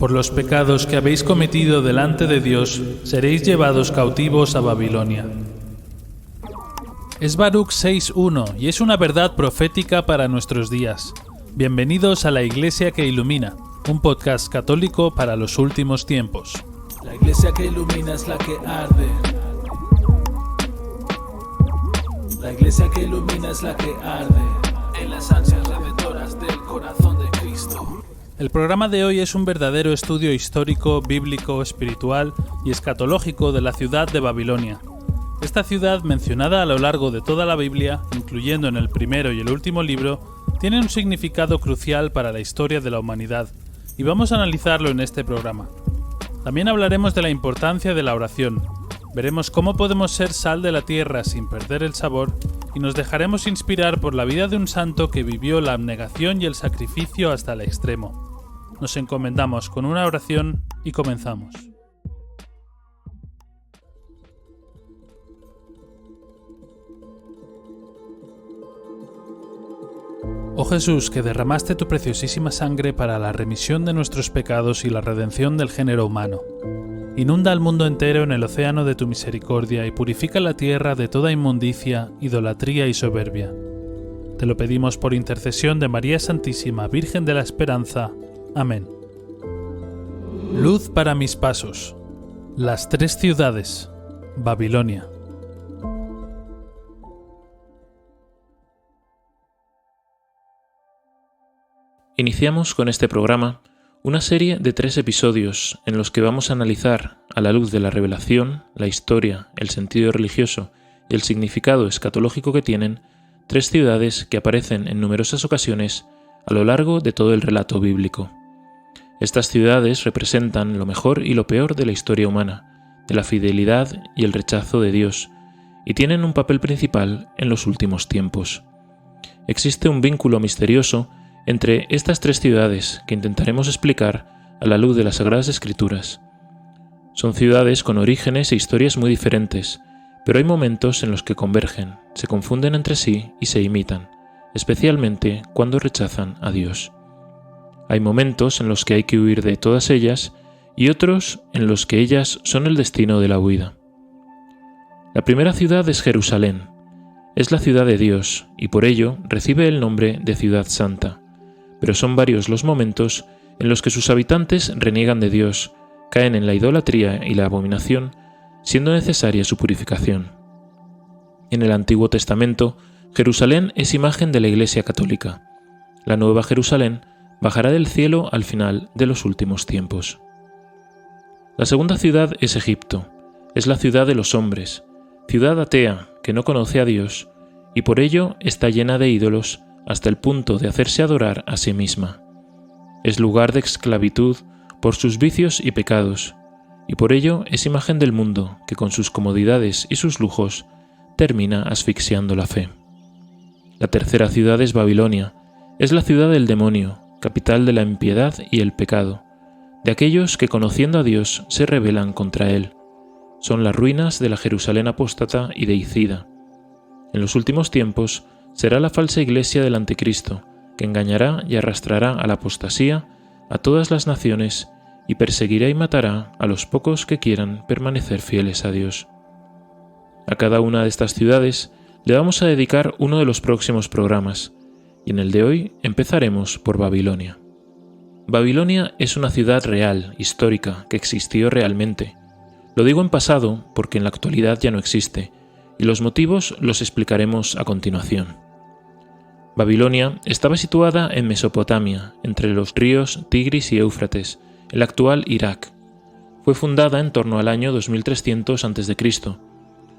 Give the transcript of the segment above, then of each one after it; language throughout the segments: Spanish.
Por los pecados que habéis cometido delante de Dios, seréis llevados cautivos a Babilonia. Es Baruch 6:1 y es una verdad profética para nuestros días. Bienvenidos a La Iglesia que Ilumina, un podcast católico para los últimos tiempos. La iglesia que ilumina es la que arde. La iglesia que ilumina es la que arde en las ansias redentoras del corazón de Cristo. El programa de hoy es un verdadero estudio histórico, bíblico, espiritual y escatológico de la ciudad de Babilonia. Esta ciudad, mencionada a lo largo de toda la Biblia, incluyendo en el primero y el último libro, tiene un significado crucial para la historia de la humanidad, y vamos a analizarlo en este programa. También hablaremos de la importancia de la oración, veremos cómo podemos ser sal de la tierra sin perder el sabor, y nos dejaremos inspirar por la vida de un santo que vivió la abnegación y el sacrificio hasta el extremo. Nos encomendamos con una oración y comenzamos. Oh Jesús, que derramaste tu preciosísima sangre para la remisión de nuestros pecados y la redención del género humano. Inunda al mundo entero en el océano de tu misericordia y purifica la tierra de toda inmundicia, idolatría y soberbia. Te lo pedimos por intercesión de María Santísima, Virgen de la Esperanza. Amén. Luz para mis pasos. Las tres ciudades. Babilonia. Iniciamos con este programa una serie de 3 episodios en los que vamos a analizar, a la luz de la revelación, la historia, el sentido religioso y el significado escatológico que tienen, 3 ciudades que aparecen en numerosas ocasiones a lo largo de todo el relato bíblico. Estas ciudades representan lo mejor y lo peor de la historia humana, de la fidelidad y el rechazo de Dios, y tienen un papel principal en los últimos tiempos. Existe un vínculo misterioso entre estas 3 ciudades que intentaremos explicar a la luz de las Sagradas Escrituras. Son ciudades con orígenes e historias muy diferentes, pero hay momentos en los que convergen, se confunden entre sí y se imitan, especialmente cuando rechazan a Dios. Hay momentos en los que hay que huir de todas ellas y otros en los que ellas son el destino de la huida. La primera ciudad es Jerusalén. Es la ciudad de Dios y por ello recibe el nombre de Ciudad Santa. Pero son varios los momentos en los que sus habitantes reniegan de Dios, caen en la idolatría y la abominación, siendo necesaria su purificación. En el Antiguo Testamento, Jerusalén es imagen de la Iglesia católica. La Nueva Jerusalén bajará del cielo al final de los últimos tiempos. La segunda ciudad es Egipto. Es la ciudad de los hombres, ciudad atea que no conoce a Dios y por ello está llena de ídolos hasta el punto de hacerse adorar a sí misma. Es lugar de esclavitud por sus vicios y pecados, y por ello es imagen del mundo que con sus comodidades y sus lujos termina asfixiando la fe. La tercera ciudad es Babilonia, es la ciudad del demonio, capital de la impiedad y el pecado, de aquellos que conociendo a Dios se rebelan contra él. Son las ruinas de la Jerusalén apóstata y deicida. En los últimos tiempos será la falsa iglesia del anticristo, que engañará y arrastrará a la apostasía a todas las naciones y perseguirá y matará a los pocos que quieran permanecer fieles a Dios. A cada una de estas ciudades le vamos a dedicar uno de los próximos programas, y en el de hoy empezaremos por Babilonia. Babilonia es una ciudad real, histórica, que existió realmente. Lo digo en pasado porque en la actualidad ya no existe, y los motivos los explicaremos a continuación. Babilonia estaba situada en Mesopotamia, entre los ríos Tigris y Éufrates, el actual Irak. Fue fundada en torno al año 2300 a.C.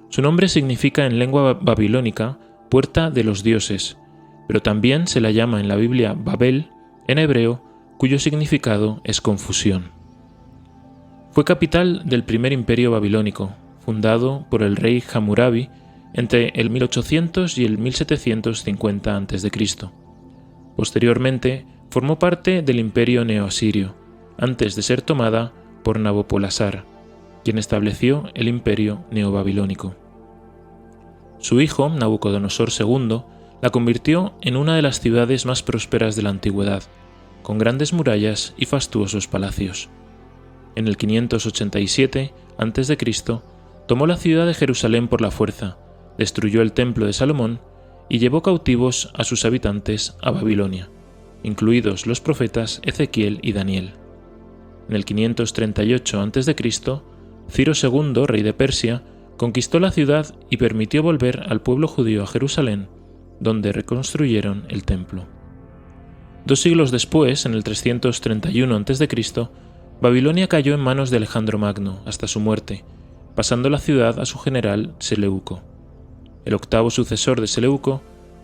Su nombre significa en lengua babilónica puerta de los dioses, pero también se la llama en la Biblia Babel, en hebreo, cuyo significado es confusión. Fue capital del primer imperio babilónico, fundado por el rey Hammurabi entre el 1800 y el 1750 a.C. Posteriormente, formó parte del imperio neoasirio, antes de ser tomada por Nabopolassar, quien estableció el imperio neobabilónico. Su hijo, Nabucodonosor II, la convirtió en una de las ciudades más prósperas de la antigüedad, con grandes murallas y fastuosos palacios. En el 587 a.C., tomó la ciudad de Jerusalén por la fuerza, destruyó el templo de Salomón y llevó cautivos a sus habitantes a Babilonia, incluidos los profetas Ezequiel y Daniel. En el 538 a.C., Ciro II, rey de Persia, conquistó la ciudad y permitió volver al pueblo judío a Jerusalén, donde reconstruyeron el templo. 2 siglos después, en el 331 a.C., Babilonia cayó en manos de Alejandro Magno hasta su muerte, pasando la ciudad a su general Seleuco. El octavo sucesor de Seleuco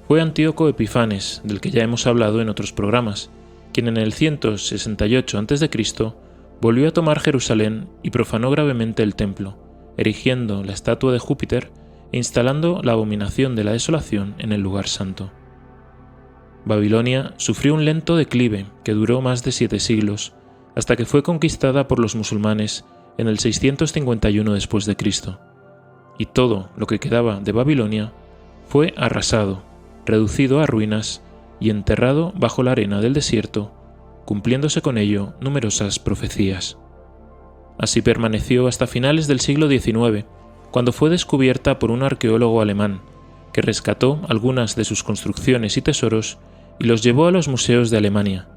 fue Antíoco Epifanes, del que ya hemos hablado en otros programas, quien en el 168 a.C. volvió a tomar Jerusalén y profanó gravemente el templo, erigiendo la estatua de Júpiter e instalando la abominación de la desolación en el lugar santo. Babilonia sufrió un lento declive que duró más de 7 siglos, hasta que fue conquistada por los musulmanes en el 651 después de Cristo, y todo lo que quedaba de Babilonia fue arrasado, reducido a ruinas y enterrado bajo la arena del desierto, cumpliéndose con ello numerosas profecías. Así permaneció hasta finales del siglo XIX, cuando fue descubierta por un arqueólogo alemán, que rescató algunas de sus construcciones y tesoros y los llevó a los museos de Alemania.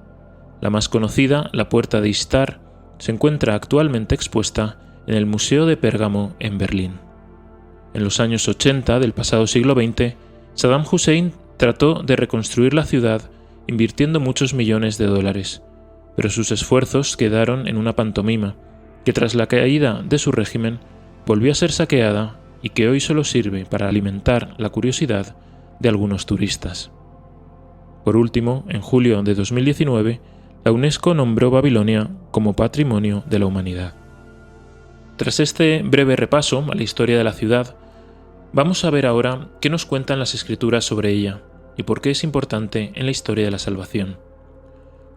La más conocida, la Puerta de Ishtar, se encuentra actualmente expuesta en el Museo de Pérgamo en Berlín. En los años 80 del pasado siglo XX, Saddam Hussein trató de reconstruir la ciudad invirtiendo muchos millones de dólares, pero sus esfuerzos quedaron en una pantomima, que tras la caída de su régimen volvió a ser saqueada y que hoy solo sirve para alimentar la curiosidad de algunos turistas. Por último, en julio de 2019, la UNESCO nombró Babilonia como Patrimonio de la Humanidad. Tras este breve repaso a la historia de la ciudad, vamos a ver ahora qué nos cuentan las Escrituras sobre ella y por qué es importante en la historia de la salvación.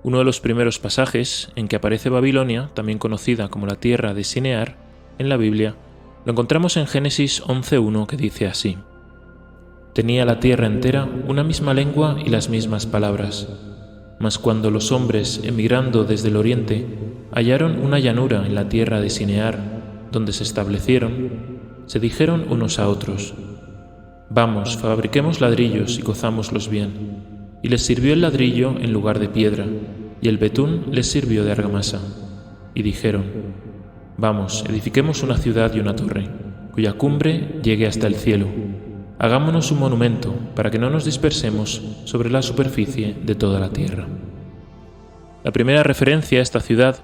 Uno de los primeros pasajes en que aparece Babilonia, también conocida como la tierra de Sinear, en la Biblia, lo encontramos en Génesis 11:1, que dice así: «Tenía la tierra entera una misma lengua y las mismas palabras. Mas cuando los hombres, emigrando desde el oriente, hallaron una llanura en la tierra de Sinear, donde se establecieron, se dijeron unos a otros: Vamos, fabriquemos ladrillos y cozámoslos bien. Y les sirvió el ladrillo en lugar de piedra, y el betún les sirvió de argamasa. Y dijeron: Vamos, edifiquemos una ciudad y una torre, cuya cumbre llegue hasta el cielo. Hagámonos un monumento para que no nos dispersemos sobre la superficie de toda la tierra». La primera referencia a esta ciudad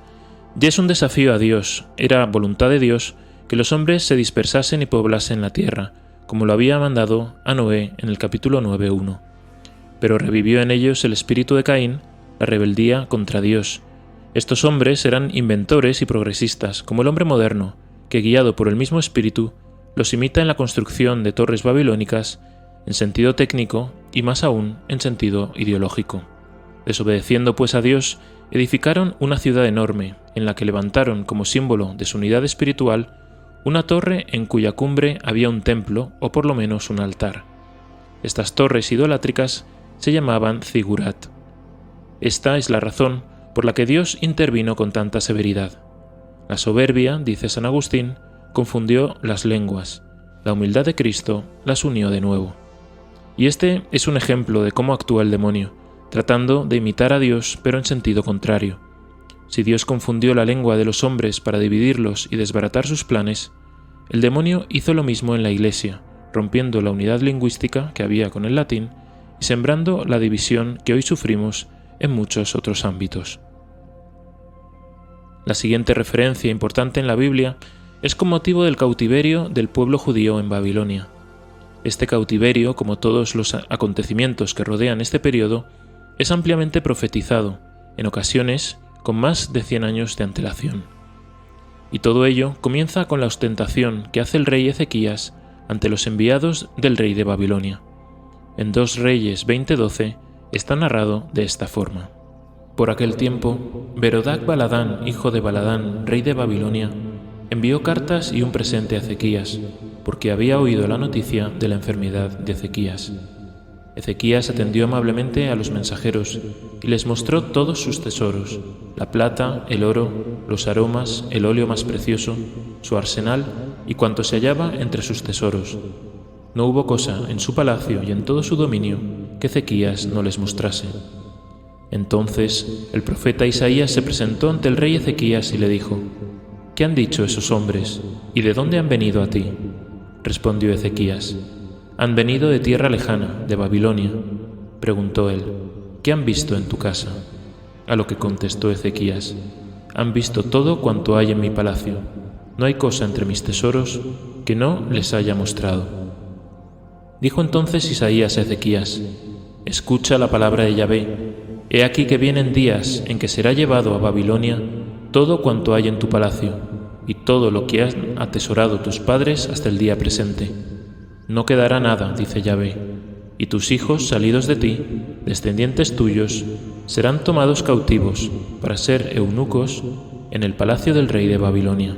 ya es un desafío a Dios. Era voluntad de Dios que los hombres se dispersasen y poblasen la tierra, como lo había mandado a Noé en el capítulo 9:1. Pero revivió en ellos el espíritu de Caín, la rebeldía contra Dios. Estos hombres eran inventores y progresistas, como el hombre moderno, que guiado por el mismo espíritu, los imita en la construcción de torres babilónicas en sentido técnico y más aún en sentido ideológico. Desobedeciendo pues a Dios, edificaron una ciudad enorme, en la que levantaron como símbolo de su unidad espiritual una torre en cuya cumbre había un templo o por lo menos un altar. Estas torres idolátricas se llamaban zigurat. Esta es la razón por la que Dios intervino con tanta severidad. La soberbia, dice San Agustín, confundió las lenguas. La humildad de Cristo las unió de nuevo. Y este es un ejemplo de cómo actúa el demonio, tratando de imitar a Dios pero en sentido contrario. Si Dios confundió la lengua de los hombres para dividirlos y desbaratar sus planes, el demonio hizo lo mismo en la Iglesia, rompiendo la unidad lingüística que había con el latín y sembrando la división que hoy sufrimos en muchos otros ámbitos. La siguiente referencia importante en la Biblia es con motivo del cautiverio del pueblo judío en Babilonia. Este cautiverio, como todos los acontecimientos que rodean este periodo, es ampliamente profetizado, en ocasiones con más de 100 años de antelación. Y todo ello comienza con la ostentación que hace el rey Ezequías ante los enviados del rey de Babilonia. En 2 Reyes 20:12 está narrado de esta forma: Por aquel tiempo, Berodac Baladán, hijo de Baladán, rey de Babilonia, envió cartas y un presente a Ezequías, porque había oído la noticia de la enfermedad de Ezequías. Ezequías atendió amablemente a los mensajeros y les mostró todos sus tesoros, la plata, el oro, los aromas, el óleo más precioso, su arsenal y cuanto se hallaba entre sus tesoros. No hubo cosa en su palacio y en todo su dominio que Ezequías no les mostrase. Entonces el profeta Isaías se presentó ante el rey Ezequías y le dijo: ¿Qué han dicho esos hombres y de dónde han venido a ti? Respondió Ezequías: Han venido de tierra lejana, de Babilonia. Preguntó él: ¿Qué han visto en tu casa? A lo que contestó Ezequías: Han visto todo cuanto hay en mi palacio. No hay cosa entre mis tesoros que no les haya mostrado. Dijo entonces Isaías a Ezequías: Escucha la palabra de Yahvé. He aquí que vienen días en que será llevado a Babilonia todo cuanto hay en tu palacio, y todo lo que han atesorado tus padres hasta el día presente. No quedará nada, dice Yahvé, y tus hijos salidos de ti, descendientes tuyos, serán tomados cautivos para ser eunucos en el palacio del rey de Babilonia.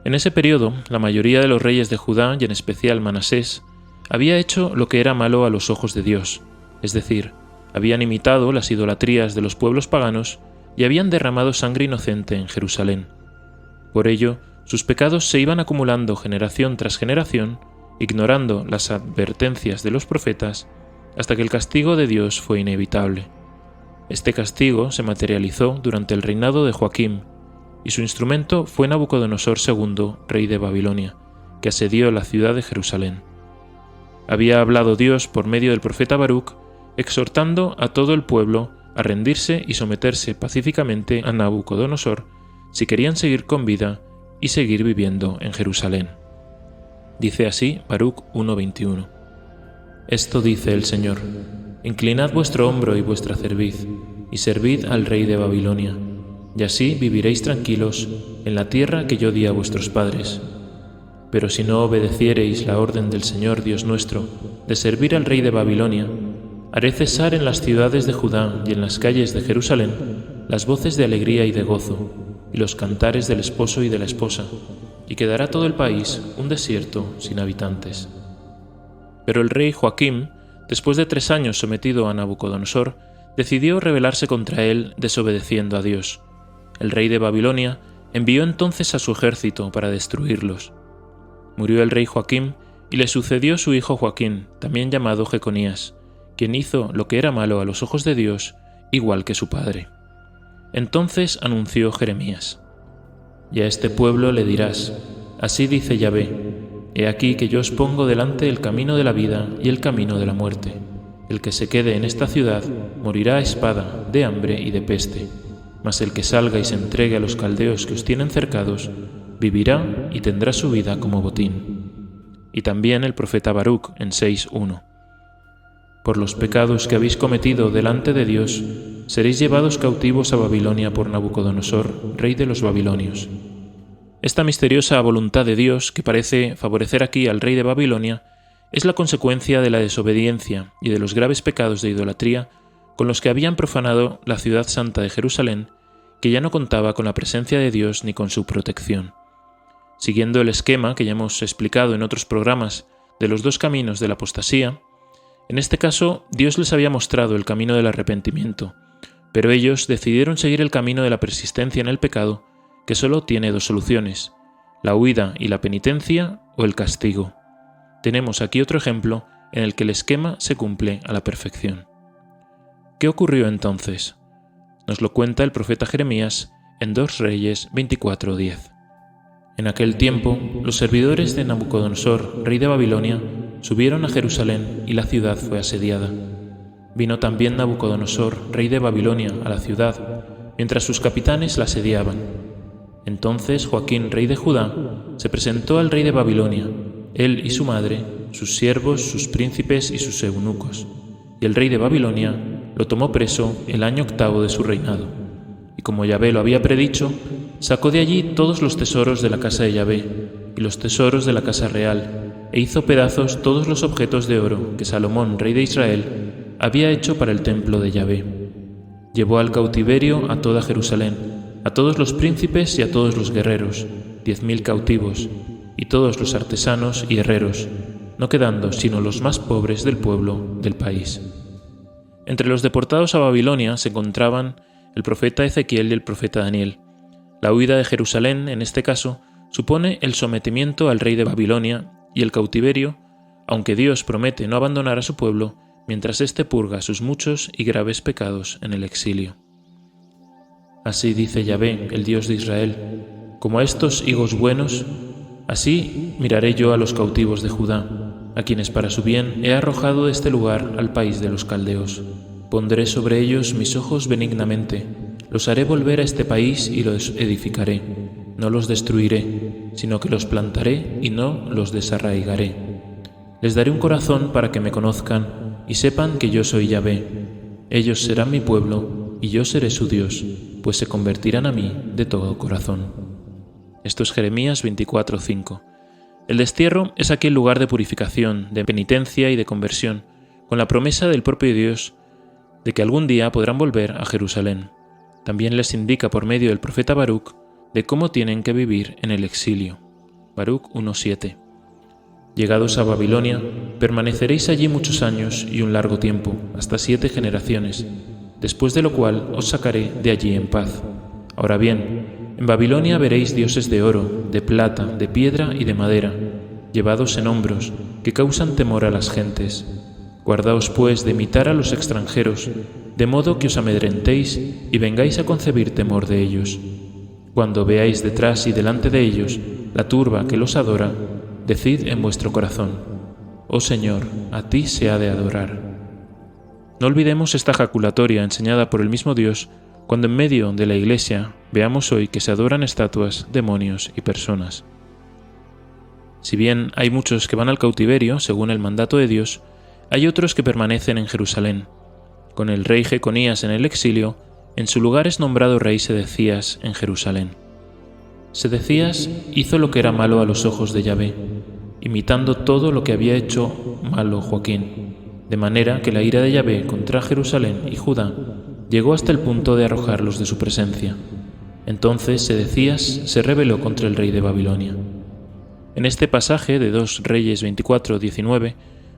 En ese periodo, la mayoría de los reyes de Judá, y en especial Manasés, había hecho lo que era malo a los ojos de Dios, es decir, habían imitado las idolatrías de los pueblos paganos y habían derramado sangre inocente en Jerusalén. Por ello, sus pecados se iban acumulando generación tras generación, ignorando las advertencias de los profetas, hasta que el castigo de Dios fue inevitable. Este castigo se materializó durante el reinado de Joaquim, y su instrumento fue Nabucodonosor II, rey de Babilonia, que asedió la ciudad de Jerusalén. Había hablado Dios por medio del profeta Baruc, exhortando a todo el pueblo a rendirse y someterse pacíficamente a Nabucodonosor si querían seguir con vida y seguir viviendo en Jerusalén. Dice así Baruc 1:21. Esto dice el Señor: Inclinad vuestro hombro y vuestra cerviz, y servid al rey de Babilonia, y así viviréis tranquilos en la tierra que yo di a vuestros padres. Pero si no obedeciereis la orden del Señor Dios nuestro de servir al rey de Babilonia, haré cesar en las ciudades de Judá y en las calles de Jerusalén las voces de alegría y de gozo, y los cantares del esposo y de la esposa, y quedará todo el país un desierto sin habitantes. Pero el rey Joaquim, después de 3 años sometido a Nabucodonosor, decidió rebelarse contra él desobedeciendo a Dios. El rey de Babilonia envió entonces a su ejército para destruirlos. Murió el rey Joaquim y le sucedió su hijo Joaquín, también llamado Jeconías, quien hizo lo que era malo a los ojos de Dios, igual que su padre. Entonces anunció Jeremías: Y a este pueblo le dirás: Así dice Yahvé, he aquí que yo os pongo delante el camino de la vida y el camino de la muerte. El que se quede en esta ciudad morirá a espada, de hambre y de peste. Mas el que salga y se entregue a los caldeos que os tienen cercados, vivirá y tendrá su vida como botín. Y también el profeta Baruc en 6:1. Por los pecados que habéis cometido delante de Dios, seréis llevados cautivos a Babilonia por Nabucodonosor, rey de los babilonios. Esta misteriosa voluntad de Dios, que parece favorecer aquí al rey de Babilonia, es la consecuencia de la desobediencia y de los graves pecados de idolatría con los que habían profanado la ciudad santa de Jerusalén, que ya no contaba con la presencia de Dios ni con su protección. Siguiendo el esquema que ya hemos explicado en otros programas de los 2 caminos de la apostasía, en este caso Dios les había mostrado el camino del arrepentimiento, pero ellos decidieron seguir el camino de la persistencia en el pecado, que solo tiene 2 soluciones: la huida y la penitencia o el castigo. Tenemos aquí otro ejemplo en el que el esquema se cumple a la perfección. ¿Qué ocurrió entonces? Nos lo cuenta el profeta Jeremías en 2 Reyes 24:10. En aquel tiempo, los servidores de Nabucodonosor, rey de Babilonia, subieron a Jerusalén y la ciudad fue asediada. Vino también Nabucodonosor, rey de Babilonia, a la ciudad, mientras sus capitanes la asediaban. Entonces Joaquín, rey de Judá, se presentó al rey de Babilonia, él y su madre, sus siervos, sus príncipes y sus eunucos. Y el rey de Babilonia lo tomó preso el año 8º de su reinado. Y como Yahvé lo había predicho, sacó de allí todos los tesoros de la casa de Yahvé y los tesoros de la casa real, e hizo pedazos todos los objetos de oro que Salomón, rey de Israel, había hecho para el templo de Yahvé. Llevó al cautiverio a toda Jerusalén, a todos los príncipes y a todos los guerreros, 10.000 cautivos, y todos los artesanos y herreros, no quedando sino los más pobres del pueblo del país. Entre los deportados a Babilonia se encontraban el profeta Ezequiel y el profeta Daniel. La huida de Jerusalén, en este caso, supone el sometimiento al rey de Babilonia y el cautiverio, aunque Dios promete no abandonar a su pueblo mientras éste purga sus muchos y graves pecados en el exilio. Así dice Yahvé, el Dios de Israel: como a estos higos buenos, así miraré yo a los cautivos de Judá, a quienes para su bien he arrojado de este lugar al país de los caldeos. Pondré sobre ellos mis ojos benignamente, los haré volver a este país y los edificaré. No los destruiré, sino que los plantaré y no los desarraigaré. Les daré un corazón para que me conozcan y sepan que yo soy Yahvé. Ellos serán mi pueblo y yo seré su Dios, pues se convertirán a mí de todo corazón. Esto es Jeremías 24:5. El destierro es aquel lugar de purificación, de penitencia y de conversión, con la promesa del propio Dios de que algún día podrán volver a Jerusalén. También les indica por medio del profeta Baruc de cómo tienen que vivir en el exilio. Baruc 1:7. Llegados a Babilonia, permaneceréis allí muchos años y un largo tiempo, hasta 7 generaciones, después de lo cual os sacaré de allí en paz. Ahora bien, en Babilonia veréis dioses de oro, de plata, de piedra y de madera, llevados en hombros, que causan temor a las gentes. Guardaos pues de imitar a los extranjeros, de modo que os amedrentéis y vengáis a concebir temor de ellos. Cuando veáis detrás y delante de ellos la turba que los adora, decid en vuestro corazón: oh Señor, a ti se ha de adorar. No olvidemos esta jaculatoria enseñada por el mismo Dios cuando en medio de la Iglesia veamos hoy que se adoran estatuas, demonios y personas. Si bien hay muchos que van al cautiverio, según el mandato de Dios, hay otros que permanecen en Jerusalén. Con el rey Jeconías en el exilio, en su lugar es nombrado rey Sedecías en Jerusalén. Sedecías hizo lo que era malo a los ojos de Yahvé, imitando todo lo que había hecho malo Joaquín, de manera que la ira de Yahvé contra Jerusalén y Judá llegó hasta el punto de arrojarlos de su presencia. Entonces Sedecías se rebeló contra el rey de Babilonia. En este pasaje de 2 Reyes 24:19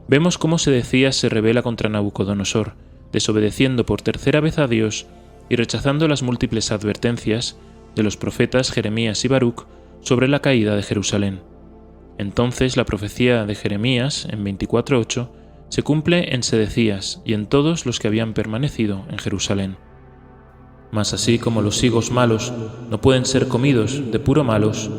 vemos cómo Sedecías se rebela contra Nabucodonosor, desobedeciendo por tercera vez a Dios y rechazando las múltiples advertencias de los profetas Jeremías y Baruc sobre la caída de Jerusalén. Entonces la profecía de Jeremías en 24:8 se cumple en Sedecías y en todos los que habían permanecido en Jerusalén. Mas así como los higos malos no pueden ser comidos de puro malos,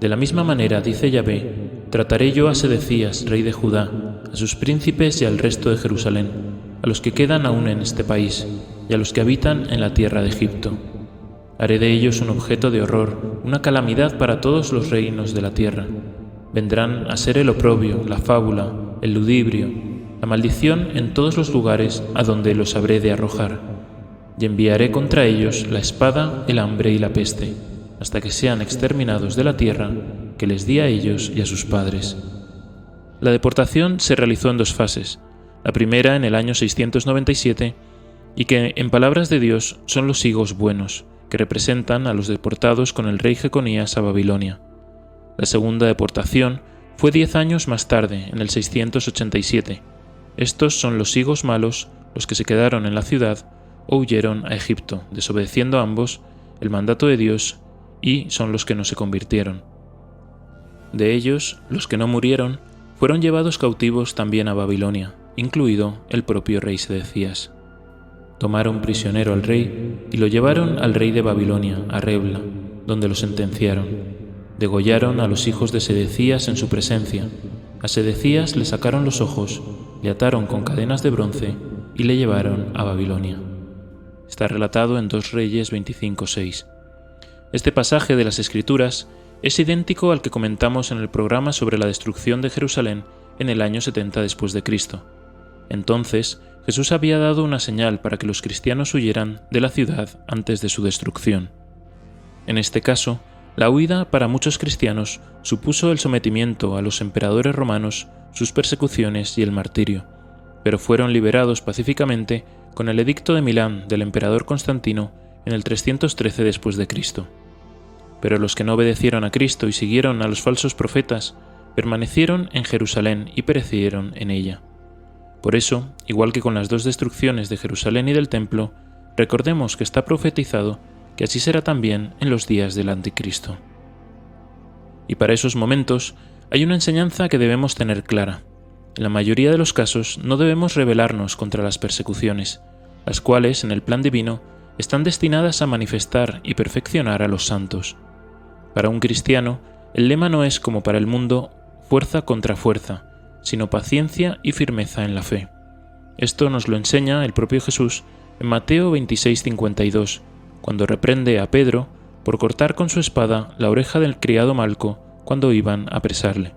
de la misma manera, dice Yahvé, trataré yo a Sedecías, rey de Judá, a sus príncipes y al resto de Jerusalén, a los que quedan aún en este país, y a los que habitan en la tierra de Egipto. Haré de ellos un objeto de horror, una calamidad para todos los reinos de la tierra. Vendrán a ser el oprobio, la fábula, el ludibrio, la maldición en todos los lugares a donde los habré de arrojar. Y enviaré contra ellos la espada, el hambre y la peste, hasta que sean exterminados de la tierra que les di a ellos y a sus padres. La deportación se realizó en 2 fases, la primera en el año 697, y que, en palabras de Dios, son los higos buenos, que representan a los deportados con el rey Jeconías a Babilonia. La segunda deportación fue 10 años más tarde, en el 687. Estos son los higos malos, los que se quedaron en la ciudad o huyeron a Egipto, desobedeciendo ambos el mandato de Dios, y son los que no se convirtieron. De ellos, los que no murieron fueron llevados cautivos también a Babilonia, incluido el propio rey Sedecías. Tomaron prisionero al rey y lo llevaron al rey de Babilonia, a Rebla, donde lo sentenciaron. Degollaron a los hijos de Sedecías en su presencia. A Sedecías le sacaron los ojos, le ataron con cadenas de bronce y le llevaron a Babilonia. Está relatado en 2 Reyes 25:6. Este pasaje de las Escrituras es idéntico al que comentamos en el programa sobre la destrucción de Jerusalén en el año 70 después de Cristo. Entonces, Jesús había dado una señal para que los cristianos huyeran de la ciudad antes de su destrucción. En este caso, la huida para muchos cristianos supuso el sometimiento a los emperadores romanos, sus persecuciones y el martirio, pero fueron liberados pacíficamente con el edicto de Milán del emperador Constantino en el 313 después de Cristo. Pero los que no obedecieron a Cristo y siguieron a los falsos profetas permanecieron en Jerusalén y perecieron en ella. Por eso, igual que con las dos destrucciones de Jerusalén y del templo, recordemos que está profetizado que así será también en los días del Anticristo. Y para esos momentos hay una enseñanza que debemos tener clara. En la mayoría de los casos no debemos rebelarnos contra las persecuciones, las cuales, en el plan divino, están destinadas a manifestar y perfeccionar a los santos. Para un cristiano, el lema no es como para el mundo fuerza contra fuerza, sino paciencia y firmeza en la fe. Esto nos lo enseña el propio Jesús en Mateo 26:52, cuando reprende a Pedro por cortar con su espada la oreja del criado Malco cuando iban a apresarle.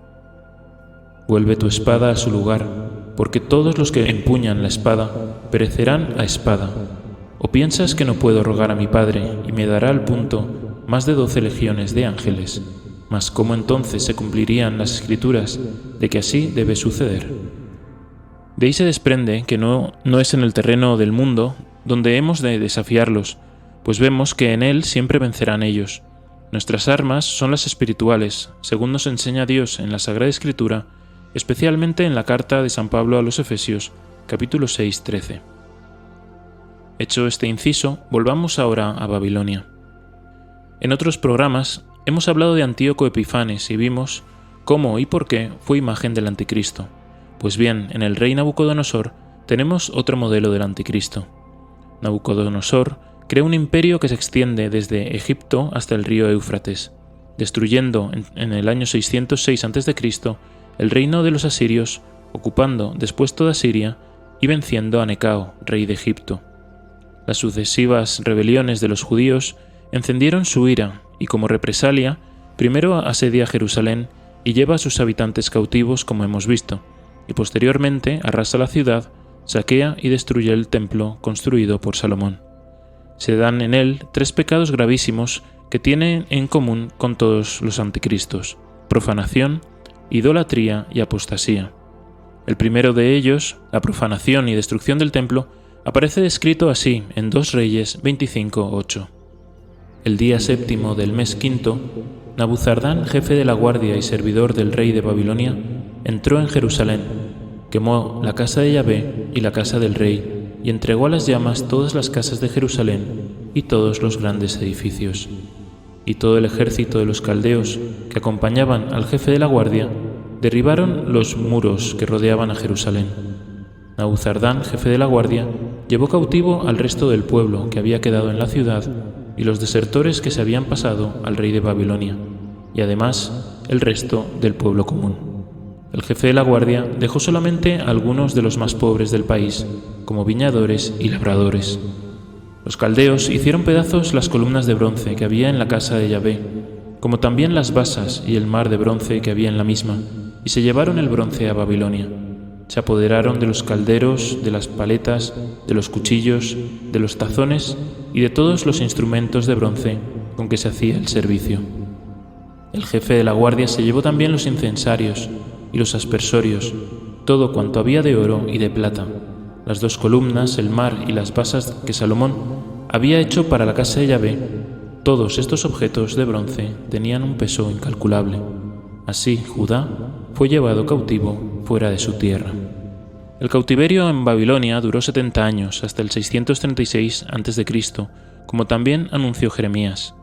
Vuelve tu espada a su lugar, porque todos los que empuñan la espada perecerán a espada. ¿O piensas que no puedo rogar a mi Padre y me dará al punto más de 12 legiones de ángeles? Mas ¿cómo entonces se cumplirían las Escrituras de que así debe suceder? De ahí se desprende que no es en el terreno del mundo donde hemos de desafiarlos, pues vemos que en él siempre vencerán ellos. Nuestras armas son las espirituales, según nos enseña Dios en la Sagrada Escritura, especialmente en la carta de San Pablo a los Efesios, capítulo 6:13. Hecho este inciso, volvamos ahora a Babilonia. En otros programas hemos hablado de Antíoco Epifanes y vimos cómo y por qué fue imagen del Anticristo. Pues bien, en el rey Nabucodonosor tenemos otro modelo del Anticristo. Nabucodonosor crea un imperio que se extiende desde Egipto hasta el río Éufrates, destruyendo en el año 606 a.C. el reino de los asirios, ocupando después toda Siria y venciendo a Necao, rey de Egipto. Las sucesivas rebeliones de los judíos encendieron su ira y como represalia, primero asedia Jerusalén y lleva a sus habitantes cautivos, como hemos visto, y posteriormente arrasa la ciudad, saquea y destruye el templo construido por Salomón. Se dan en él 3 pecados gravísimos que tienen en común con todos los anticristos: profanación, idolatría y apostasía. El primero de ellos, la profanación y destrucción del templo, aparece descrito así en 2 Reyes 25:8. El día 7º del mes quinto, Nabuzardán, jefe de la guardia y servidor del rey de Babilonia, entró en Jerusalén, quemó la casa de Yahvé y la casa del rey, y entregó a las llamas todas las casas de Jerusalén y todos los grandes edificios. Y todo el ejército de los caldeos que acompañaban al jefe de la guardia derribaron los muros que rodeaban a Jerusalén. Nabuzardán, jefe de la guardia, llevó cautivo al resto del pueblo que había quedado en la ciudad y los desertores que se habían pasado al rey de Babilonia, y además el resto del pueblo común. El jefe de la guardia dejó solamente a algunos de los más pobres del país, como viñadores y labradores. Los caldeos hicieron pedazos las columnas de bronce que había en la casa de Yahvé, como también las basas y el mar de bronce que había en la misma, y se llevaron el bronce a Babilonia. Se apoderaron de los calderos, de las paletas, de los cuchillos, de los tazones y de todos los instrumentos de bronce con que se hacía el servicio. El jefe de la guardia se llevó también los incensarios y los aspersorios, todo cuanto había de oro y de plata, las 2 columnas, el mar y las basas que Salomón había hecho para la casa de Yahvé. Todos estos objetos de bronce tenían un peso incalculable. Así Judá fue llevado cautivo fuera de su tierra. El cautiverio en Babilonia duró 70 años, hasta el 636 a.C., como también anunció Jeremías.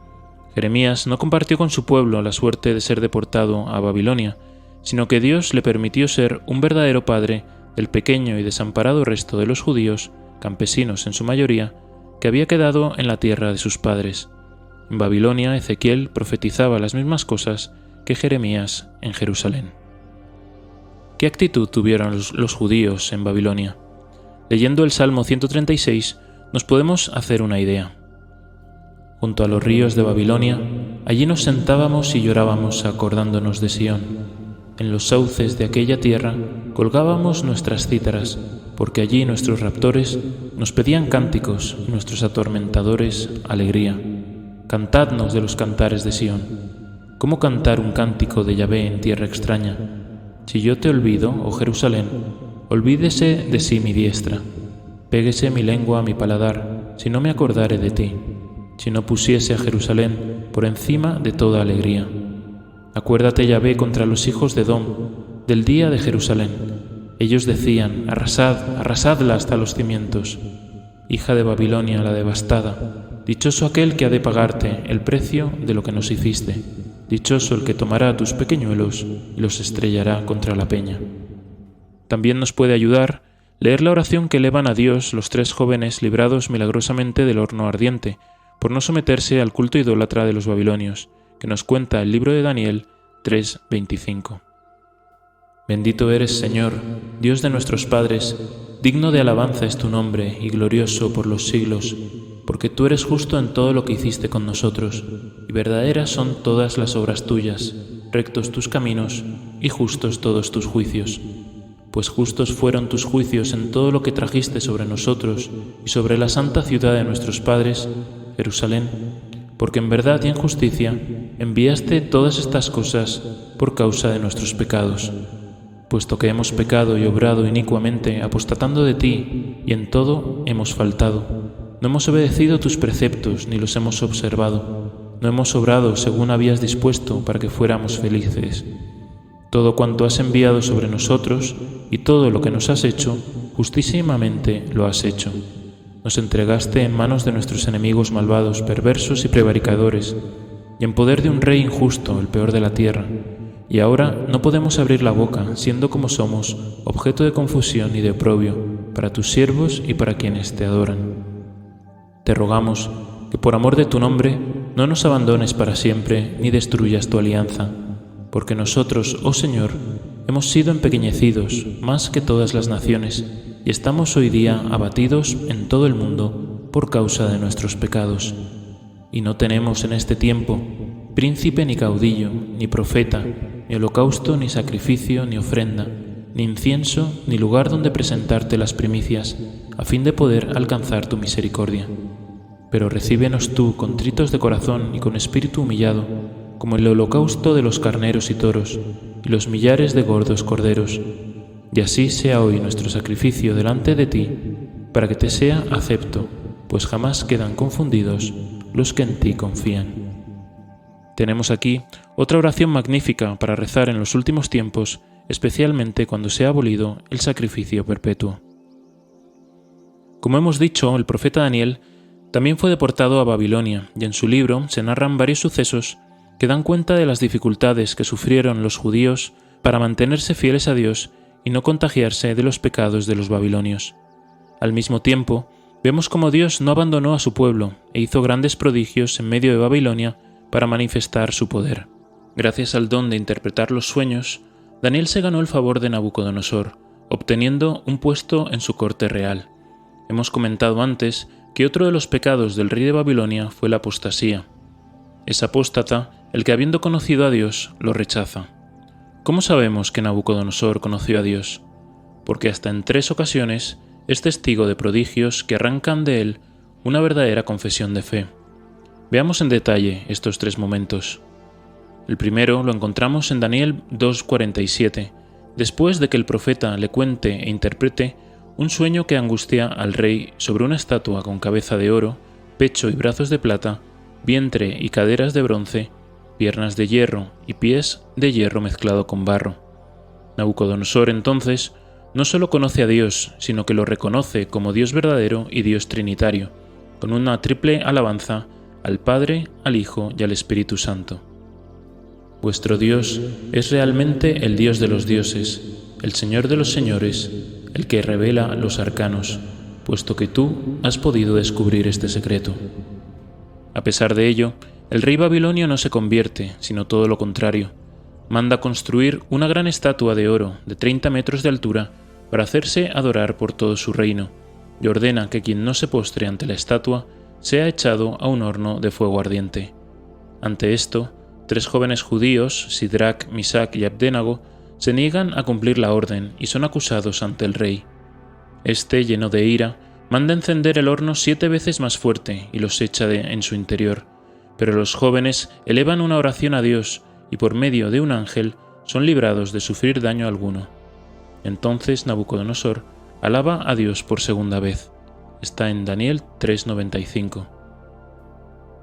Jeremías no compartió con su pueblo la suerte de ser deportado a Babilonia, sino que Dios le permitió ser un verdadero padre del pequeño y desamparado resto de los judíos, campesinos en su mayoría, que había quedado en la tierra de sus padres. En Babilonia, Ezequiel profetizaba las mismas cosas que Jeremías en Jerusalén. ¿Qué actitud tuvieron los judíos en Babilonia? Leyendo el Salmo 136 nos podemos hacer una idea. Junto a los ríos de Babilonia, allí nos sentábamos y llorábamos acordándonos de Sión. En los sauces de aquella tierra colgábamos nuestras cítaras, porque allí nuestros raptores nos pedían cánticos y nuestros atormentadores alegría. Cantadnos de los cantares de Sión. ¿Cómo cantar un cántico de Yahvé en tierra extraña? Si yo te olvido, oh Jerusalén, olvídese de sí mi diestra. Péguese mi lengua a mi paladar, si no me acordare de ti, si no pusiese a Jerusalén por encima de toda alegría. Acuérdate, Yahvé, contra los hijos de Edom, del día de Jerusalén. Ellos decían: arrasad, arrasadla hasta los cimientos. Hija de Babilonia, la devastada, dichoso aquel que ha de pagarte el precio de lo que nos hiciste. Dichoso el que tomará tus pequeñuelos y los estrellará contra la peña. También nos puede ayudar leer la oración que elevan a Dios los 3 jóvenes librados milagrosamente del horno ardiente, por no someterse al culto idólatra de los babilonios, que nos cuenta el libro de Daniel 3:25. Bendito eres, Señor, Dios de nuestros padres, digno de alabanza es tu nombre y glorioso por los siglos, porque tú eres justo en todo lo que hiciste con nosotros, y verdaderas son todas las obras tuyas, rectos tus caminos y justos todos tus juicios. Pues justos fueron tus juicios en todo lo que trajiste sobre nosotros y sobre la santa ciudad de nuestros padres, Jerusalén, porque en verdad y en justicia enviaste todas estas cosas por causa de nuestros pecados. Puesto que hemos pecado y obrado inicuamente, apostatando de ti, y en todo hemos faltado. No hemos obedecido tus preceptos, ni los hemos observado. No hemos obrado según habías dispuesto para que fuéramos felices. Todo cuanto has enviado sobre nosotros, y todo lo que nos has hecho, justísimamente lo has hecho. Nos entregaste en manos de nuestros enemigos malvados, perversos y prevaricadores, y en poder de un rey injusto, el peor de la tierra. Y ahora no podemos abrir la boca, siendo como somos, objeto de confusión y de oprobio, para tus siervos y para quienes te adoran. Te rogamos que por amor de tu nombre no nos abandones para siempre, ni destruyas tu alianza, porque nosotros, oh Señor, hemos sido empequeñecidos más que todas las naciones, y estamos hoy día abatidos en todo el mundo por causa de nuestros pecados. Y no tenemos en este tiempo príncipe ni caudillo, ni profeta, ni holocausto, ni sacrificio, ni ofrenda, ni incienso, ni lugar donde presentarte las primicias, a fin de poder alcanzar tu misericordia. Pero recíbenos tú, contritos de corazón y con espíritu humillado, como el holocausto de los carneros y toros, y los millares de gordos corderos. Y así sea hoy nuestro sacrificio delante de ti, para que te sea acepto, pues jamás quedan confundidos los que en ti confían. Tenemos aquí otra oración magnífica para rezar en los últimos tiempos, especialmente cuando se ha abolido el sacrificio perpetuo. Como hemos dicho, el profeta Daniel también fue deportado a Babilonia, y en su libro se narran varios sucesos que dan cuenta de las dificultades que sufrieron los judíos para mantenerse fieles a Dios y no contagiarse de los pecados de los babilonios. Al mismo tiempo, vemos cómo Dios no abandonó a su pueblo e hizo grandes prodigios en medio de Babilonia para manifestar su poder. Gracias al don de interpretar los sueños, Daniel se ganó el favor de Nabucodonosor, obteniendo un puesto en su corte real. Hemos comentado antes que otro de los pecados del rey de Babilonia fue la apostasía. Es apóstata el que, habiendo conocido a Dios, lo rechaza. ¿Cómo sabemos que Nabucodonosor conoció a Dios? Porque hasta en 3 ocasiones es testigo de prodigios que arrancan de él una verdadera confesión de fe. Veamos en detalle estos 3 momentos. El primero lo encontramos en Daniel 2:47, después de que el profeta le cuente e interprete un sueño que angustia al rey sobre una estatua con cabeza de oro, pecho y brazos de plata, vientre y caderas de bronce, piernas de hierro y pies de hierro mezclado con barro. Nabucodonosor entonces no solo conoce a Dios, sino que lo reconoce como Dios verdadero y Dios trinitario, con una triple alabanza al Padre, al Hijo y al Espíritu Santo. Vuestro Dios es realmente el Dios de los dioses, el Señor de los señores, el que revela los arcanos, puesto que tú has podido descubrir este secreto. A pesar de ello, el rey babilonio no se convierte, sino todo lo contrario. Manda construir una gran estatua de oro de 30 metros de altura para hacerse adorar por todo su reino, y ordena que quien no se postre ante la estatua sea echado a un horno de fuego ardiente. Ante esto, 3 jóvenes judíos, Sidrac, Misac y Abdenago, se niegan a cumplir la orden y son acusados ante el rey. Este, lleno de ira, manda encender el horno 7 veces más fuerte y los echa en su interior. Pero los jóvenes elevan una oración a Dios y por medio de un ángel son librados de sufrir daño alguno. Entonces Nabucodonosor alaba a Dios por segunda vez. Está en Daniel 3:95.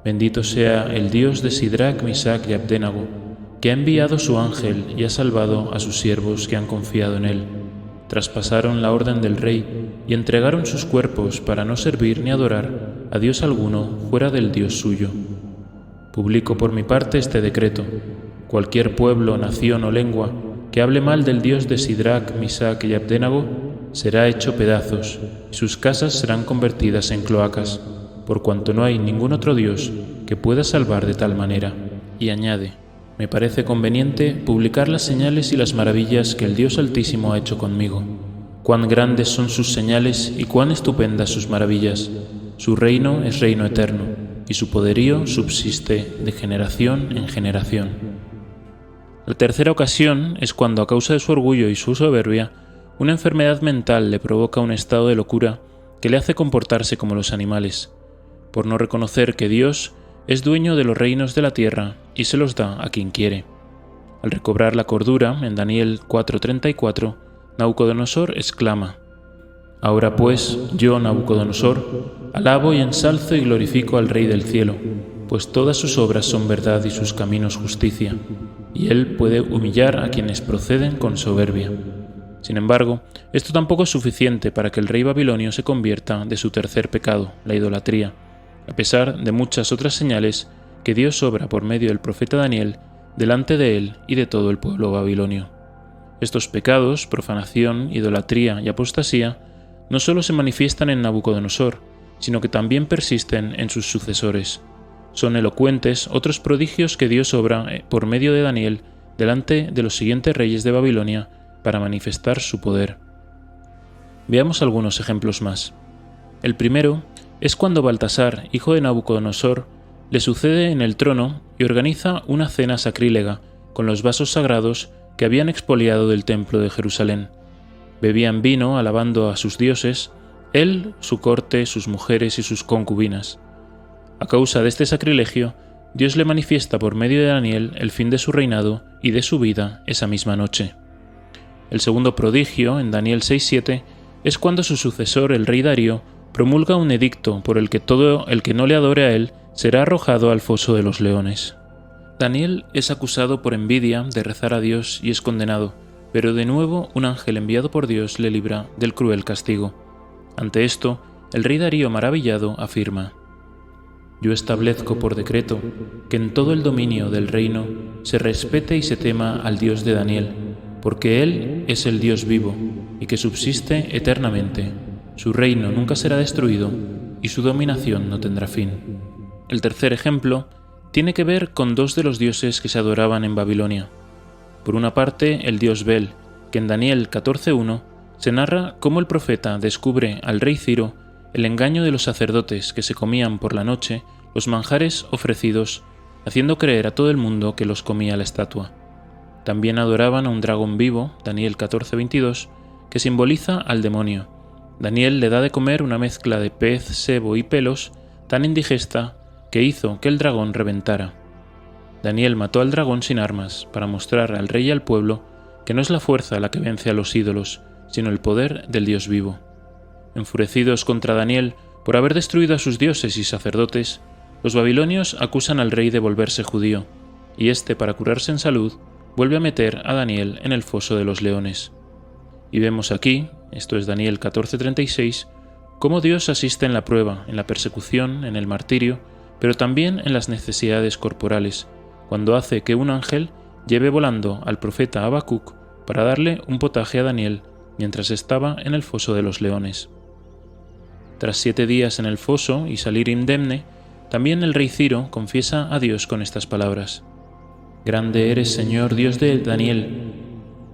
Bendito sea el Dios de Sidrac, Misac y Abdenago, que ha enviado su ángel y ha salvado a sus siervos que han confiado en él. Traspasaron la orden del rey y entregaron sus cuerpos para no servir ni adorar a Dios alguno fuera del Dios suyo. Publico por mi parte este decreto. Cualquier pueblo, nación o lengua que hable mal del Dios de Sidrac, Misac y Abdenago será hecho pedazos y sus casas serán convertidas en cloacas, por cuanto no hay ningún otro Dios que pueda salvar de tal manera. Y añade: me parece conveniente publicar las señales y las maravillas que el Dios Altísimo ha hecho conmigo. Cuán grandes son sus señales y cuán estupendas sus maravillas. Su reino es reino eterno, y su poderío subsiste de generación en generación. La tercera ocasión es cuando, a causa de su orgullo y su soberbia, una enfermedad mental le provoca un estado de locura que le hace comportarse como los animales, por no reconocer que Dios es dueño de los reinos de la tierra y se los da a quien quiere. Al recobrar la cordura, en Daniel 4:34, Nabucodonosor exclama: ahora pues, yo, Nabucodonosor, alabo y ensalzo y glorifico al Rey del cielo, pues todas sus obras son verdad y sus caminos justicia, y él puede humillar a quienes proceden con soberbia. Sin embargo, esto tampoco es suficiente para que el rey babilonio se convierta de su tercer pecado, la idolatría, a pesar de muchas otras señales que Dios obra por medio del profeta Daniel delante de él y de todo el pueblo babilonio. Estos pecados, profanación, idolatría y apostasía, no solo se manifiestan en Nabucodonosor, sino que también persisten en sus sucesores. Son elocuentes otros prodigios que Dios obra por medio de Daniel delante de los siguientes reyes de Babilonia para manifestar su poder. Veamos algunos ejemplos más. El primero es cuando Baltasar, hijo de Nabucodonosor, le sucede en el trono y organiza una cena sacrílega con los vasos sagrados que habían expoliado del templo de Jerusalén. Bebían vino alabando a sus dioses, él, su corte, sus mujeres y sus concubinas. A causa de este sacrilegio, Dios le manifiesta por medio de Daniel el fin de su reinado y de su vida esa misma noche. El segundo prodigio, en Daniel 6:7, es cuando su sucesor, el rey Darío, promulga un edicto por el que todo el que no le adore a él será arrojado al foso de los leones. Daniel es acusado por envidia de rezar a Dios y es condenado, pero de nuevo un ángel enviado por Dios le libra del cruel castigo. Ante esto, el rey Darío, maravillado, afirma: yo establezco por decreto que en todo el dominio del reino se respete y se tema al Dios de Daniel, porque Él es el Dios vivo y que subsiste eternamente. Su reino nunca será destruido y su dominación no tendrá fin. El tercer ejemplo tiene que ver con dos de los dioses que se adoraban en Babilonia. Por una parte, el dios Bel, que en Daniel 14:1 se narra cómo el profeta descubre al rey Ciro el engaño de los sacerdotes que se comían por la noche los manjares ofrecidos, haciendo creer a todo el mundo que los comía la estatua. También adoraban a un dragón vivo, Daniel 14:22, que simboliza al demonio. Daniel le da de comer una mezcla de pez, sebo y pelos tan indigesta que hizo que el dragón reventara. Daniel mató al dragón sin armas para mostrar al rey y al pueblo que no es la fuerza la que vence a los ídolos, sino el poder del Dios vivo. Enfurecidos contra Daniel por haber destruido a sus dioses y sacerdotes, los babilonios acusan al rey de volverse judío, y éste, para curarse en salud, vuelve a meter a Daniel en el foso de los leones. Y vemos aquí, esto es Daniel 14:36, cómo Dios asiste en la prueba, en la persecución, en el martirio, pero también en las necesidades corporales, cuando hace que un ángel lleve volando al profeta Habacuc para darle un potaje a Daniel mientras estaba en el foso de los leones. Tras 7 días en el foso y salir indemne, también el rey Ciro confiesa a Dios con estas palabras: Grande eres, Señor, Dios de Daniel.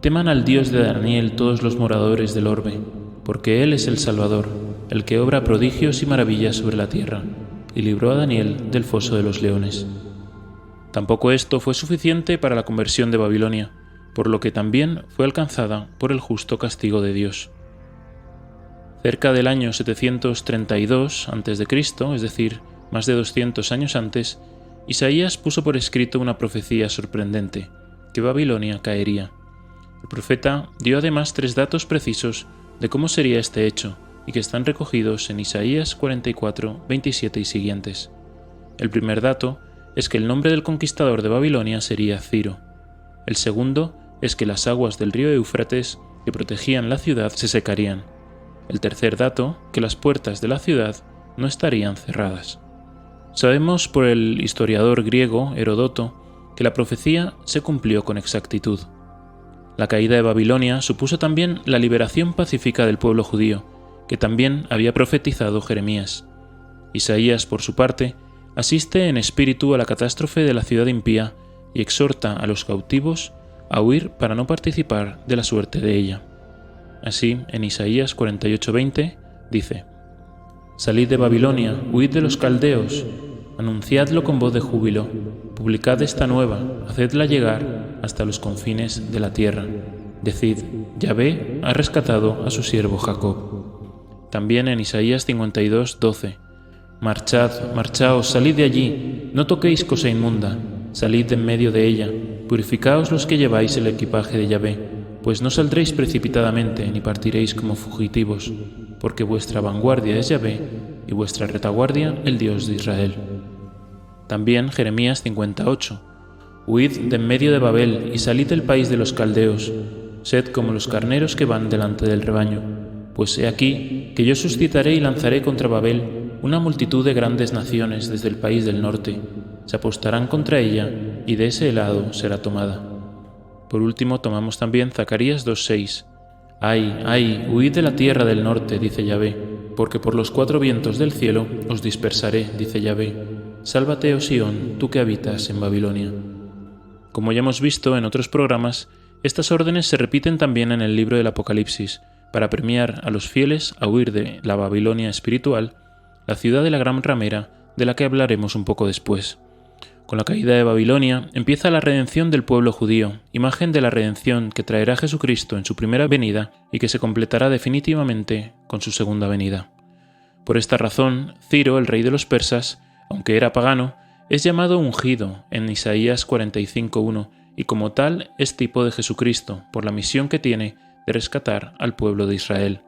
Teman al Dios de Daniel todos los moradores del orbe, porque Él es el Salvador, el que obra prodigios y maravillas sobre la tierra, y libró a Daniel del foso de los leones. Tampoco esto fue suficiente para la conversión de Babilonia, por lo que también fue alcanzada por el justo castigo de Dios. Cerca del año 732 a.C., es decir, más de 200 años antes, Isaías puso por escrito una profecía sorprendente, que Babilonia caería. El profeta dio además 3 datos precisos de cómo sería este hecho, y que están recogidos en Isaías 44, 27 y siguientes. El primer dato es que el nombre del conquistador de Babilonia sería Ciro, El segundo es que las aguas del río Éufrates que protegían la ciudad se secarían. El tercer dato, que las puertas de la ciudad no estarían cerradas. Sabemos por el historiador griego Heródoto que la profecía se cumplió con exactitud. La caída de Babilonia supuso también la liberación pacífica del pueblo judío, que también había profetizado Jeremías. Isaías, por su parte, asiste en espíritu a la catástrofe de la ciudad impía y exhorta a los cautivos a huir para no participar de la suerte de ella. Así, en Isaías 48:20 dice: «Salid de Babilonia, huid de los caldeos, anunciadlo con voz de júbilo, publicad esta nueva, hacedla llegar hasta los confines de la tierra. Decid, Yahvé ha rescatado a su siervo Jacob». También en Isaías 52:12: «Marchad, marchaos, salid de allí, no toquéis cosa inmunda, salid de en medio de ella, purificaos los que lleváis el equipaje de Yahvé, pues no saldréis precipitadamente ni partiréis como fugitivos, porque vuestra vanguardia es Yahvé y vuestra retaguardia el Dios de Israel». También Jeremías 58: «Huid de en medio de Babel y salid del país de los caldeos, sed como los carneros que van delante del rebaño, pues he aquí que yo suscitaré y lanzaré contra Babel una multitud de grandes naciones desde el país del norte, se apostarán contra ella y de ese lado será tomada». Por último tomamos también Zacarías 2:6: «Ay, ay, huid de la tierra del norte, dice Yahvé, porque por los cuatro vientos del cielo os dispersaré, dice Yahvé. Sálvate, oh Sión, tú que habitas en Babilonia». Como ya hemos visto en otros programas, estas órdenes se repiten también en el libro del Apocalipsis, para premiar a los fieles a huir de la Babilonia espiritual, la ciudad de la gran ramera, de la que hablaremos un poco después. Con la caída de Babilonia empieza la redención del pueblo judío, imagen de la redención que traerá Jesucristo en su primera venida y que se completará definitivamente con su segunda venida. Por esta razón, Ciro, el rey de los persas, aunque era pagano, es llamado ungido en Isaías 45:1 y como tal es tipo de Jesucristo por la misión que tiene de rescatar al pueblo de Israel.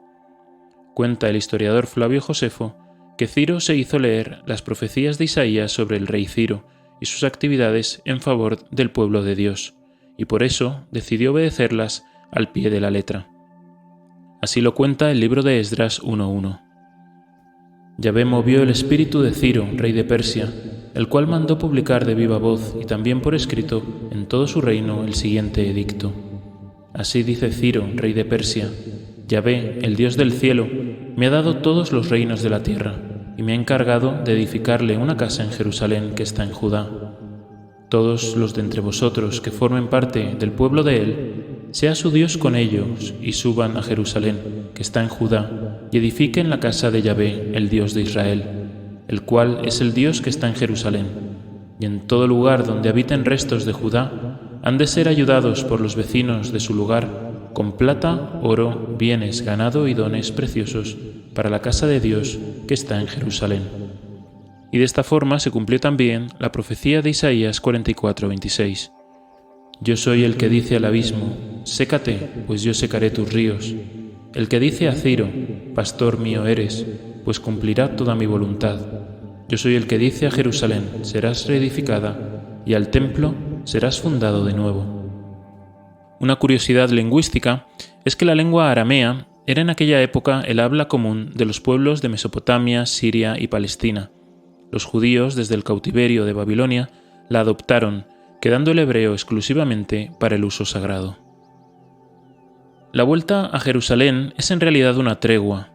Cuenta el historiador Flavio Josefo que Ciro se hizo leer las profecías de Isaías sobre el rey Ciro y sus actividades en favor del pueblo de Dios, y por eso decidió obedecerlas al pie de la letra. Así lo cuenta el libro de Esdras 1:1. Yahvé movió el espíritu de Ciro, rey de Persia, el cual mandó publicar de viva voz y también por escrito en todo su reino el siguiente edicto. Así dice Ciro, rey de Persia: Yahvé, el Dios del cielo, me ha dado todos los reinos de la tierra, y me ha encargado de edificarle una casa en Jerusalén que está en Judá. Todos los de entre vosotros que formen parte del pueblo de él, sea su Dios con ellos, y suban a Jerusalén, que está en Judá, y edifiquen la casa de Yahvé, el Dios de Israel, el cual es el Dios que está en Jerusalén. Y en todo lugar donde habiten restos de Judá, han de ser ayudados por los vecinos de su lugar, con plata, oro, bienes, ganado y dones preciosos para la casa de Dios que está en Jerusalén. Y de esta forma se cumplió también la profecía de Isaías 44:26. Yo soy el que dice al abismo, sécate, pues yo secaré tus ríos. El que dice a Ciro, pastor mío eres, pues cumplirá toda mi voluntad. Yo soy el que dice a Jerusalén, serás reedificada, y al templo serás fundado de nuevo. Una curiosidad lingüística es que la lengua aramea era en aquella época el habla común de los pueblos de Mesopotamia, Siria y Palestina. Los judíos, desde el cautiverio de Babilonia, la adoptaron, quedando el hebreo exclusivamente para el uso sagrado. La vuelta a Jerusalén es en realidad una tregua.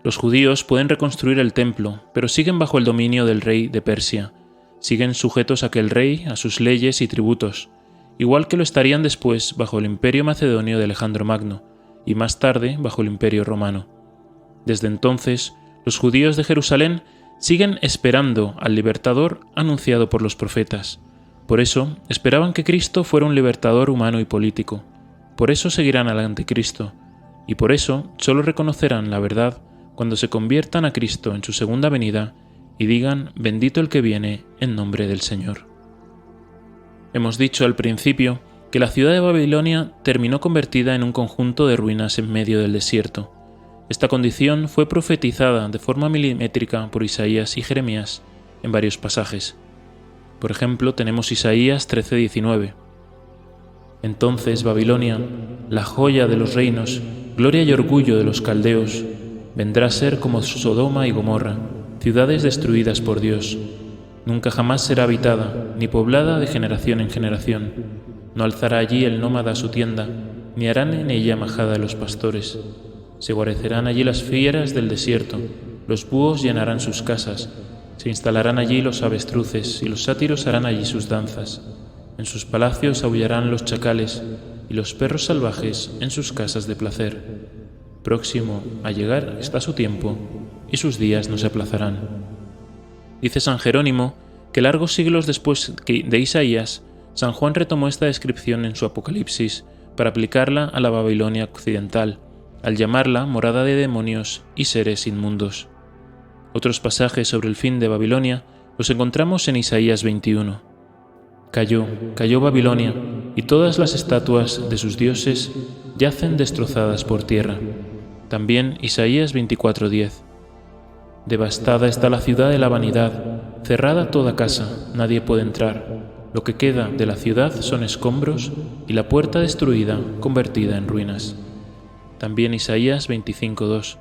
Los judíos pueden reconstruir el templo, pero siguen bajo el dominio del rey de Persia. Siguen sujetos a aquel rey, a sus leyes y tributos, igual que lo estarían después bajo el imperio macedonio de Alejandro Magno, y más tarde bajo el imperio romano. Desde entonces, los judíos de Jerusalén siguen esperando al libertador anunciado por los profetas. Por eso, esperaban que Cristo fuera un libertador humano y político. Por eso seguirán al anticristo, y por eso solo reconocerán la verdad cuando se conviertan a Cristo en su segunda venida y digan, bendito el que viene en nombre del Señor. Hemos dicho al principio que la ciudad de Babilonia terminó convertida en un conjunto de ruinas en medio del desierto. Esta condición fue profetizada de forma milimétrica por Isaías y Jeremías en varios pasajes. Por ejemplo, tenemos Isaías 13:19. Entonces Babilonia, la joya de los reinos, gloria y orgullo de los caldeos, vendrá a ser como Sodoma y Gomorra, ciudades destruidas por Dios. Nunca jamás será habitada, ni poblada de generación en generación. No alzará allí el nómada su tienda, ni harán en ella majada los pastores. Se guarecerán allí las fieras del desierto, los búhos llenarán sus casas, se instalarán allí los avestruces, y los sátiros harán allí sus danzas. En sus palacios aullarán los chacales, y los perros salvajes en sus casas de placer. Próximo a llegar está su tiempo, y sus días no se aplazarán. Dice San Jerónimo que largos siglos después de Isaías, San Juan retomó esta descripción en su Apocalipsis para aplicarla a la Babilonia occidental, al llamarla morada de demonios y seres inmundos. Otros pasajes sobre el fin de Babilonia los encontramos en Isaías 21. Cayó Babilonia, y todas las estatuas de sus dioses yacen destrozadas por tierra. También Isaías 24:10. Devastada está la ciudad de la vanidad, cerrada toda casa, nadie puede entrar. Lo que queda de la ciudad son escombros, y la puerta destruida, convertida en ruinas. También Isaías 25:2.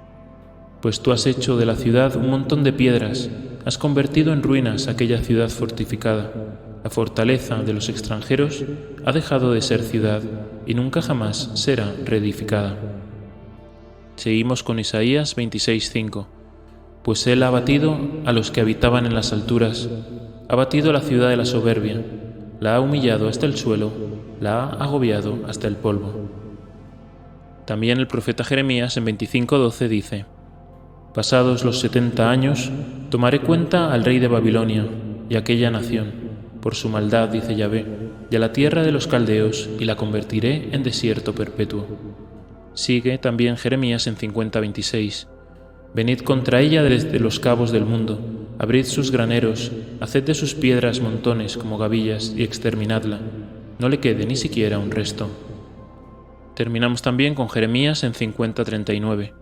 Pues tú has hecho de la ciudad un montón de piedras, has convertido en ruinas aquella ciudad fortificada. La fortaleza de los extranjeros ha dejado de ser ciudad y nunca jamás será reedificada. Seguimos con Isaías 26:5. Pues él ha abatido a los que habitaban en las alturas, ha batido la ciudad de la soberbia, la ha humillado hasta el suelo, la ha agobiado hasta el polvo. También el profeta Jeremías en 25:12 dice: Pasados los 70 años, tomaré cuenta al rey de Babilonia y a aquella nación, por su maldad, dice Yahvé, y a la tierra de los caldeos, y la convertiré en desierto perpetuo. Sigue también Jeremías en 50:26. Venid contra ella desde los cabos del mundo, abrid sus graneros, haced de sus piedras montones como gavillas y exterminadla, no le quede ni siquiera un resto. Terminamos también con Jeremías en 50:39.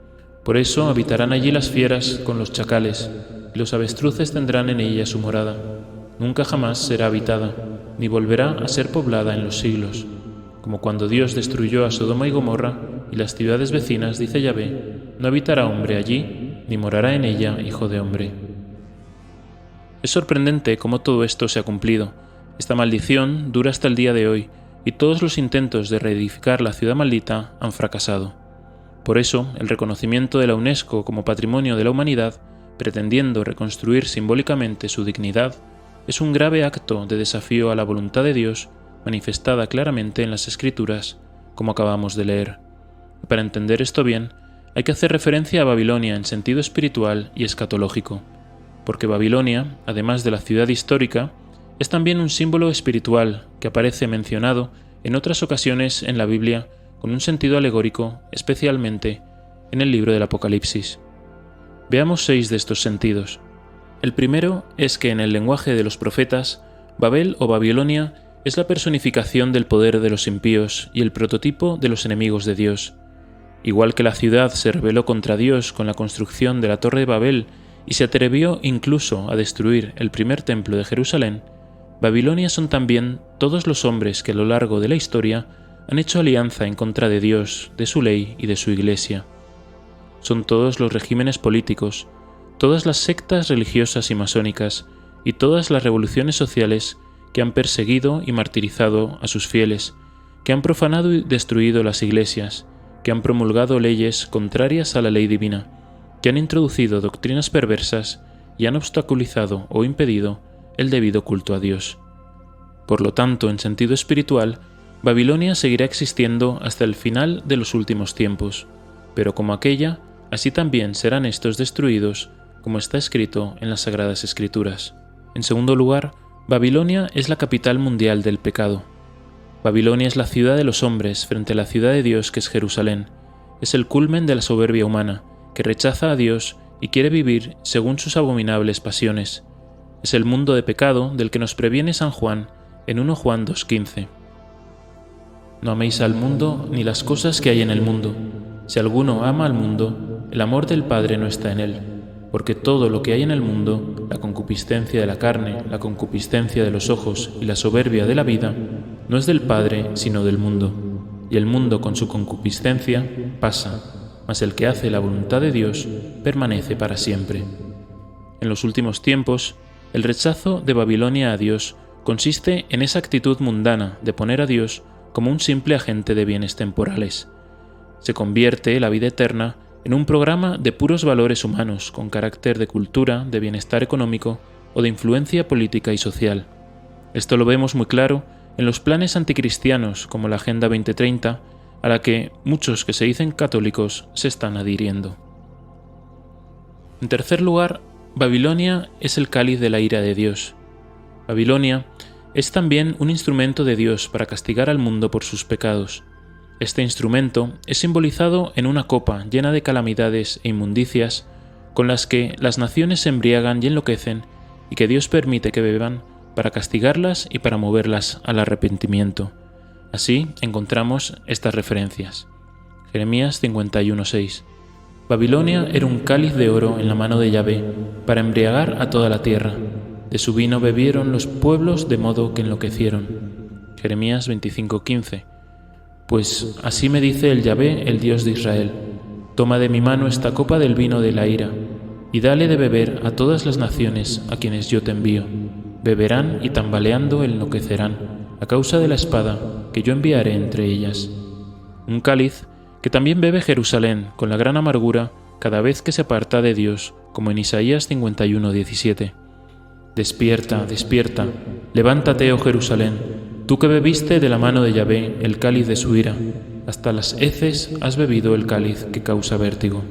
Por eso habitarán allí las fieras con los chacales, y los avestruces tendrán en ella su morada. Nunca jamás será habitada, ni volverá a ser poblada en los siglos. Como cuando Dios destruyó a Sodoma y Gomorra y las ciudades vecinas, dice Yahvé, no habitará hombre allí, ni morará en ella hijo de hombre. Es sorprendente cómo todo esto se ha cumplido. Esta maldición dura hasta el día de hoy, y todos los intentos de reedificar la ciudad maldita han fracasado. Por eso, el reconocimiento de la UNESCO como Patrimonio de la Humanidad, pretendiendo reconstruir simbólicamente su dignidad, es un grave acto de desafío a la voluntad de Dios, manifestada claramente en las Escrituras, como acabamos de leer. Para entender esto bien, hay que hacer referencia a Babilonia en sentido espiritual y escatológico, porque Babilonia, además de la ciudad histórica, es también un símbolo espiritual que aparece mencionado en otras ocasiones en la Biblia con un sentido alegórico, especialmente en el libro del Apocalipsis. Veamos 6 de estos sentidos. El primero es que en el lenguaje de los profetas, Babel o Babilonia es la personificación del poder de los impíos y el prototipo de los enemigos de Dios. Igual que la ciudad se rebeló contra Dios con la construcción de la Torre de Babel y se atrevió incluso a destruir el primer templo de Jerusalén, Babilonia son también todos los hombres que a lo largo de la historia han hecho alianza en contra de Dios, de su ley y de su Iglesia. Son todos los regímenes políticos, todas las sectas religiosas y masónicas y todas las revoluciones sociales que han perseguido y martirizado a sus fieles, que han profanado y destruido las iglesias, que han promulgado leyes contrarias a la ley divina, que han introducido doctrinas perversas y han obstaculizado o impedido el debido culto a Dios. Por lo tanto, en sentido espiritual, Babilonia seguirá existiendo hasta el final de los últimos tiempos, pero como aquella, así también serán estos destruidos, como está escrito en las Sagradas Escrituras. En segundo lugar, Babilonia es la capital mundial del pecado. Babilonia es la ciudad de los hombres frente a la ciudad de Dios que es Jerusalén. Es el culmen de la soberbia humana, que rechaza a Dios y quiere vivir según sus abominables pasiones. Es el mundo de pecado del que nos previene San Juan en 1 Juan 2:15. No améis al mundo ni las cosas que hay en el mundo. Si alguno ama al mundo, el amor del Padre no está en él, porque todo lo que hay en el mundo, la concupiscencia de la carne, la concupiscencia de los ojos y la soberbia de la vida, no es del Padre, sino del mundo, y el mundo con su concupiscencia pasa, mas el que hace la voluntad de Dios permanece para siempre. En los últimos tiempos, el rechazo de Babilonia a Dios consiste en esa actitud mundana de poner a Dios como un simple agente de bienes temporales. Se convierte la vida eterna en un programa de puros valores humanos con carácter de cultura, de bienestar económico o de influencia política y social. Esto lo vemos muy claro en los planes anticristianos como la Agenda 2030, a la que muchos que se dicen católicos se están adhiriendo. En tercer lugar, Babilonia es el cáliz de la ira de Dios. Babilonia es también un instrumento de Dios para castigar al mundo por sus pecados. Este instrumento es simbolizado en una copa llena de calamidades e inmundicias con las que las naciones se embriagan y enloquecen y que Dios permite que beban para castigarlas y para moverlas al arrepentimiento. Así encontramos estas referencias. Jeremías 51:6. Babilonia era un cáliz de oro en la mano de Yahvé para embriagar a toda la tierra. De su vino bebieron los pueblos de modo que enloquecieron. Jeremías 25:15. Pues así me dice el Yahvé, el Dios de Israel: toma de mi mano esta copa del vino de la ira, y dale de beber a todas las naciones a quienes yo te envío. Beberán y tambaleando enloquecerán, a causa de la espada que yo enviaré entre ellas. Un cáliz que también bebe Jerusalén con la gran amargura cada vez que se aparta de Dios, como en Isaías 51:17. Despierta, despierta, levántate, oh Jerusalén, tú que bebiste de la mano de Yahvé el cáliz de su ira, hasta las heces has bebido el cáliz que causa vértigo.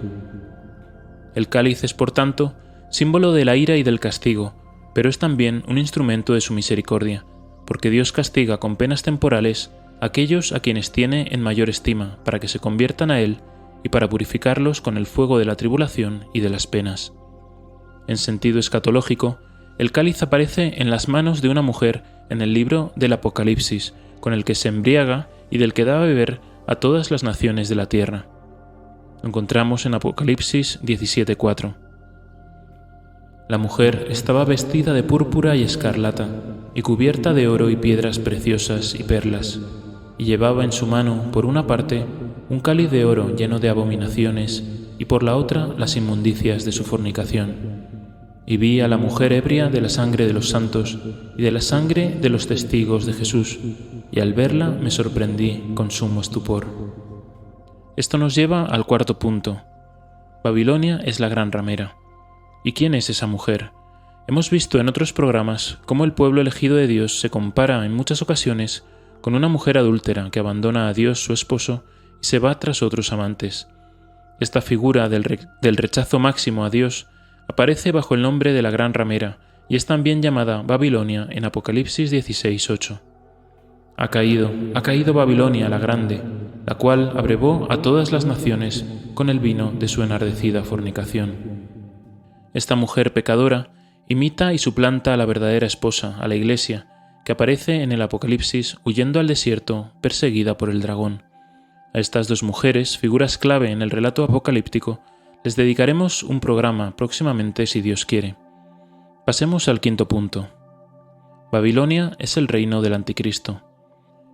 El cáliz es, por tanto, símbolo de la ira y del castigo, pero es también un instrumento de su misericordia, porque Dios castiga con penas temporales a aquellos a quienes tiene en mayor estima, para que se conviertan a Él y para purificarlos con el fuego de la tribulación y de las penas. En sentido escatológico, el cáliz aparece en las manos de una mujer en el libro del Apocalipsis, con el que se embriaga y del que da a beber a todas las naciones de la tierra. Lo encontramos en Apocalipsis 17:4. La mujer estaba vestida de púrpura y escarlata, y cubierta de oro y piedras preciosas y perlas, y llevaba en su mano, por una parte, un cáliz de oro lleno de abominaciones, y por la otra las inmundicias de su fornicación. Y vi a la mujer ebria de la sangre de los santos y de la sangre de los testigos de Jesús, y al verla me sorprendí con sumo estupor. Esto nos lleva al cuarto punto. Babilonia es la gran ramera. ¿Y quién es esa mujer? Hemos visto en otros programas cómo el pueblo elegido de Dios se compara en muchas ocasiones con una mujer adúltera que abandona a Dios su esposo y se va tras otros amantes. Esta figura del rechazo máximo a Dios aparece bajo el nombre de la gran ramera y es también llamada Babilonia en Apocalipsis 16:8. Ha caído Babilonia la grande, la cual abrevó a todas las naciones con el vino de su enardecida fornicación. Esta mujer pecadora imita y suplanta a la verdadera esposa, a la Iglesia, que aparece en el Apocalipsis huyendo al desierto, perseguida por el dragón. A estas dos mujeres, figuras clave en el relato apocalíptico, les dedicaremos un programa próximamente si Dios quiere. Pasemos al quinto punto. Babilonia es el reino del Anticristo.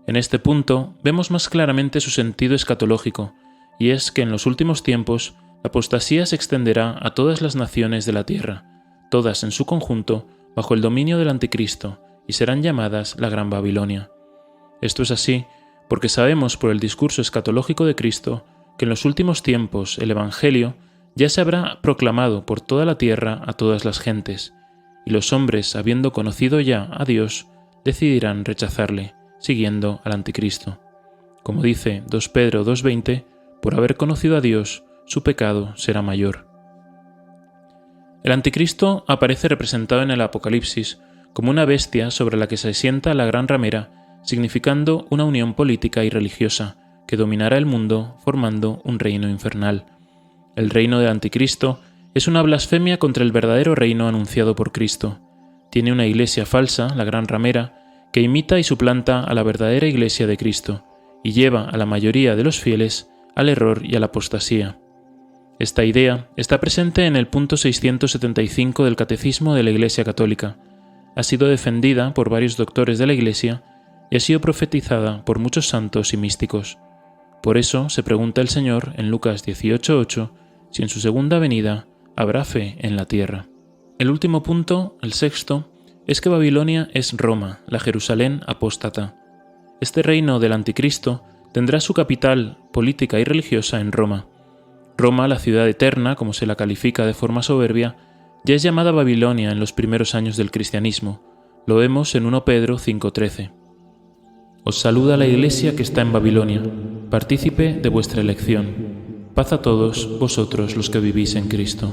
En este punto vemos más claramente su sentido escatológico, y es que en los últimos tiempos la apostasía se extenderá a todas las naciones de la tierra, todas en su conjunto bajo el dominio del Anticristo, y serán llamadas la Gran Babilonia. Esto es así porque sabemos por el discurso escatológico de Cristo que en los últimos tiempos el Evangelio ya se habrá proclamado por toda la tierra a todas las gentes, y los hombres, habiendo conocido ya a Dios, decidirán rechazarle, siguiendo al Anticristo. Como dice 2 Pedro 2:20, por haber conocido a Dios, su pecado será mayor. El Anticristo aparece representado en el Apocalipsis como una bestia sobre la que se sienta la gran ramera, significando una unión política y religiosa que dominará el mundo formando un reino infernal. El reino del Anticristo es una blasfemia contra el verdadero reino anunciado por Cristo. Tiene una iglesia falsa, la gran ramera, que imita y suplanta a la verdadera iglesia de Cristo y lleva a la mayoría de los fieles al error y a la apostasía. Esta idea está presente en el punto 675 del Catecismo de la Iglesia Católica. Ha sido defendida por varios doctores de la Iglesia y ha sido profetizada por muchos santos y místicos. Por eso se pregunta el Señor en Lucas 18:8 si en su segunda venida habrá fe en la tierra. El último punto, el sexto, es que Babilonia es Roma, la Jerusalén apóstata. Este reino del Anticristo tendrá su capital política y religiosa en Roma. Roma, la ciudad eterna, como se la califica de forma soberbia, ya es llamada Babilonia en los primeros años del cristianismo. Lo vemos en 1 Pedro 5:13. Os saluda la iglesia que está en Babilonia, partícipe de vuestra elección. Paz a todos vosotros los que vivís en Cristo.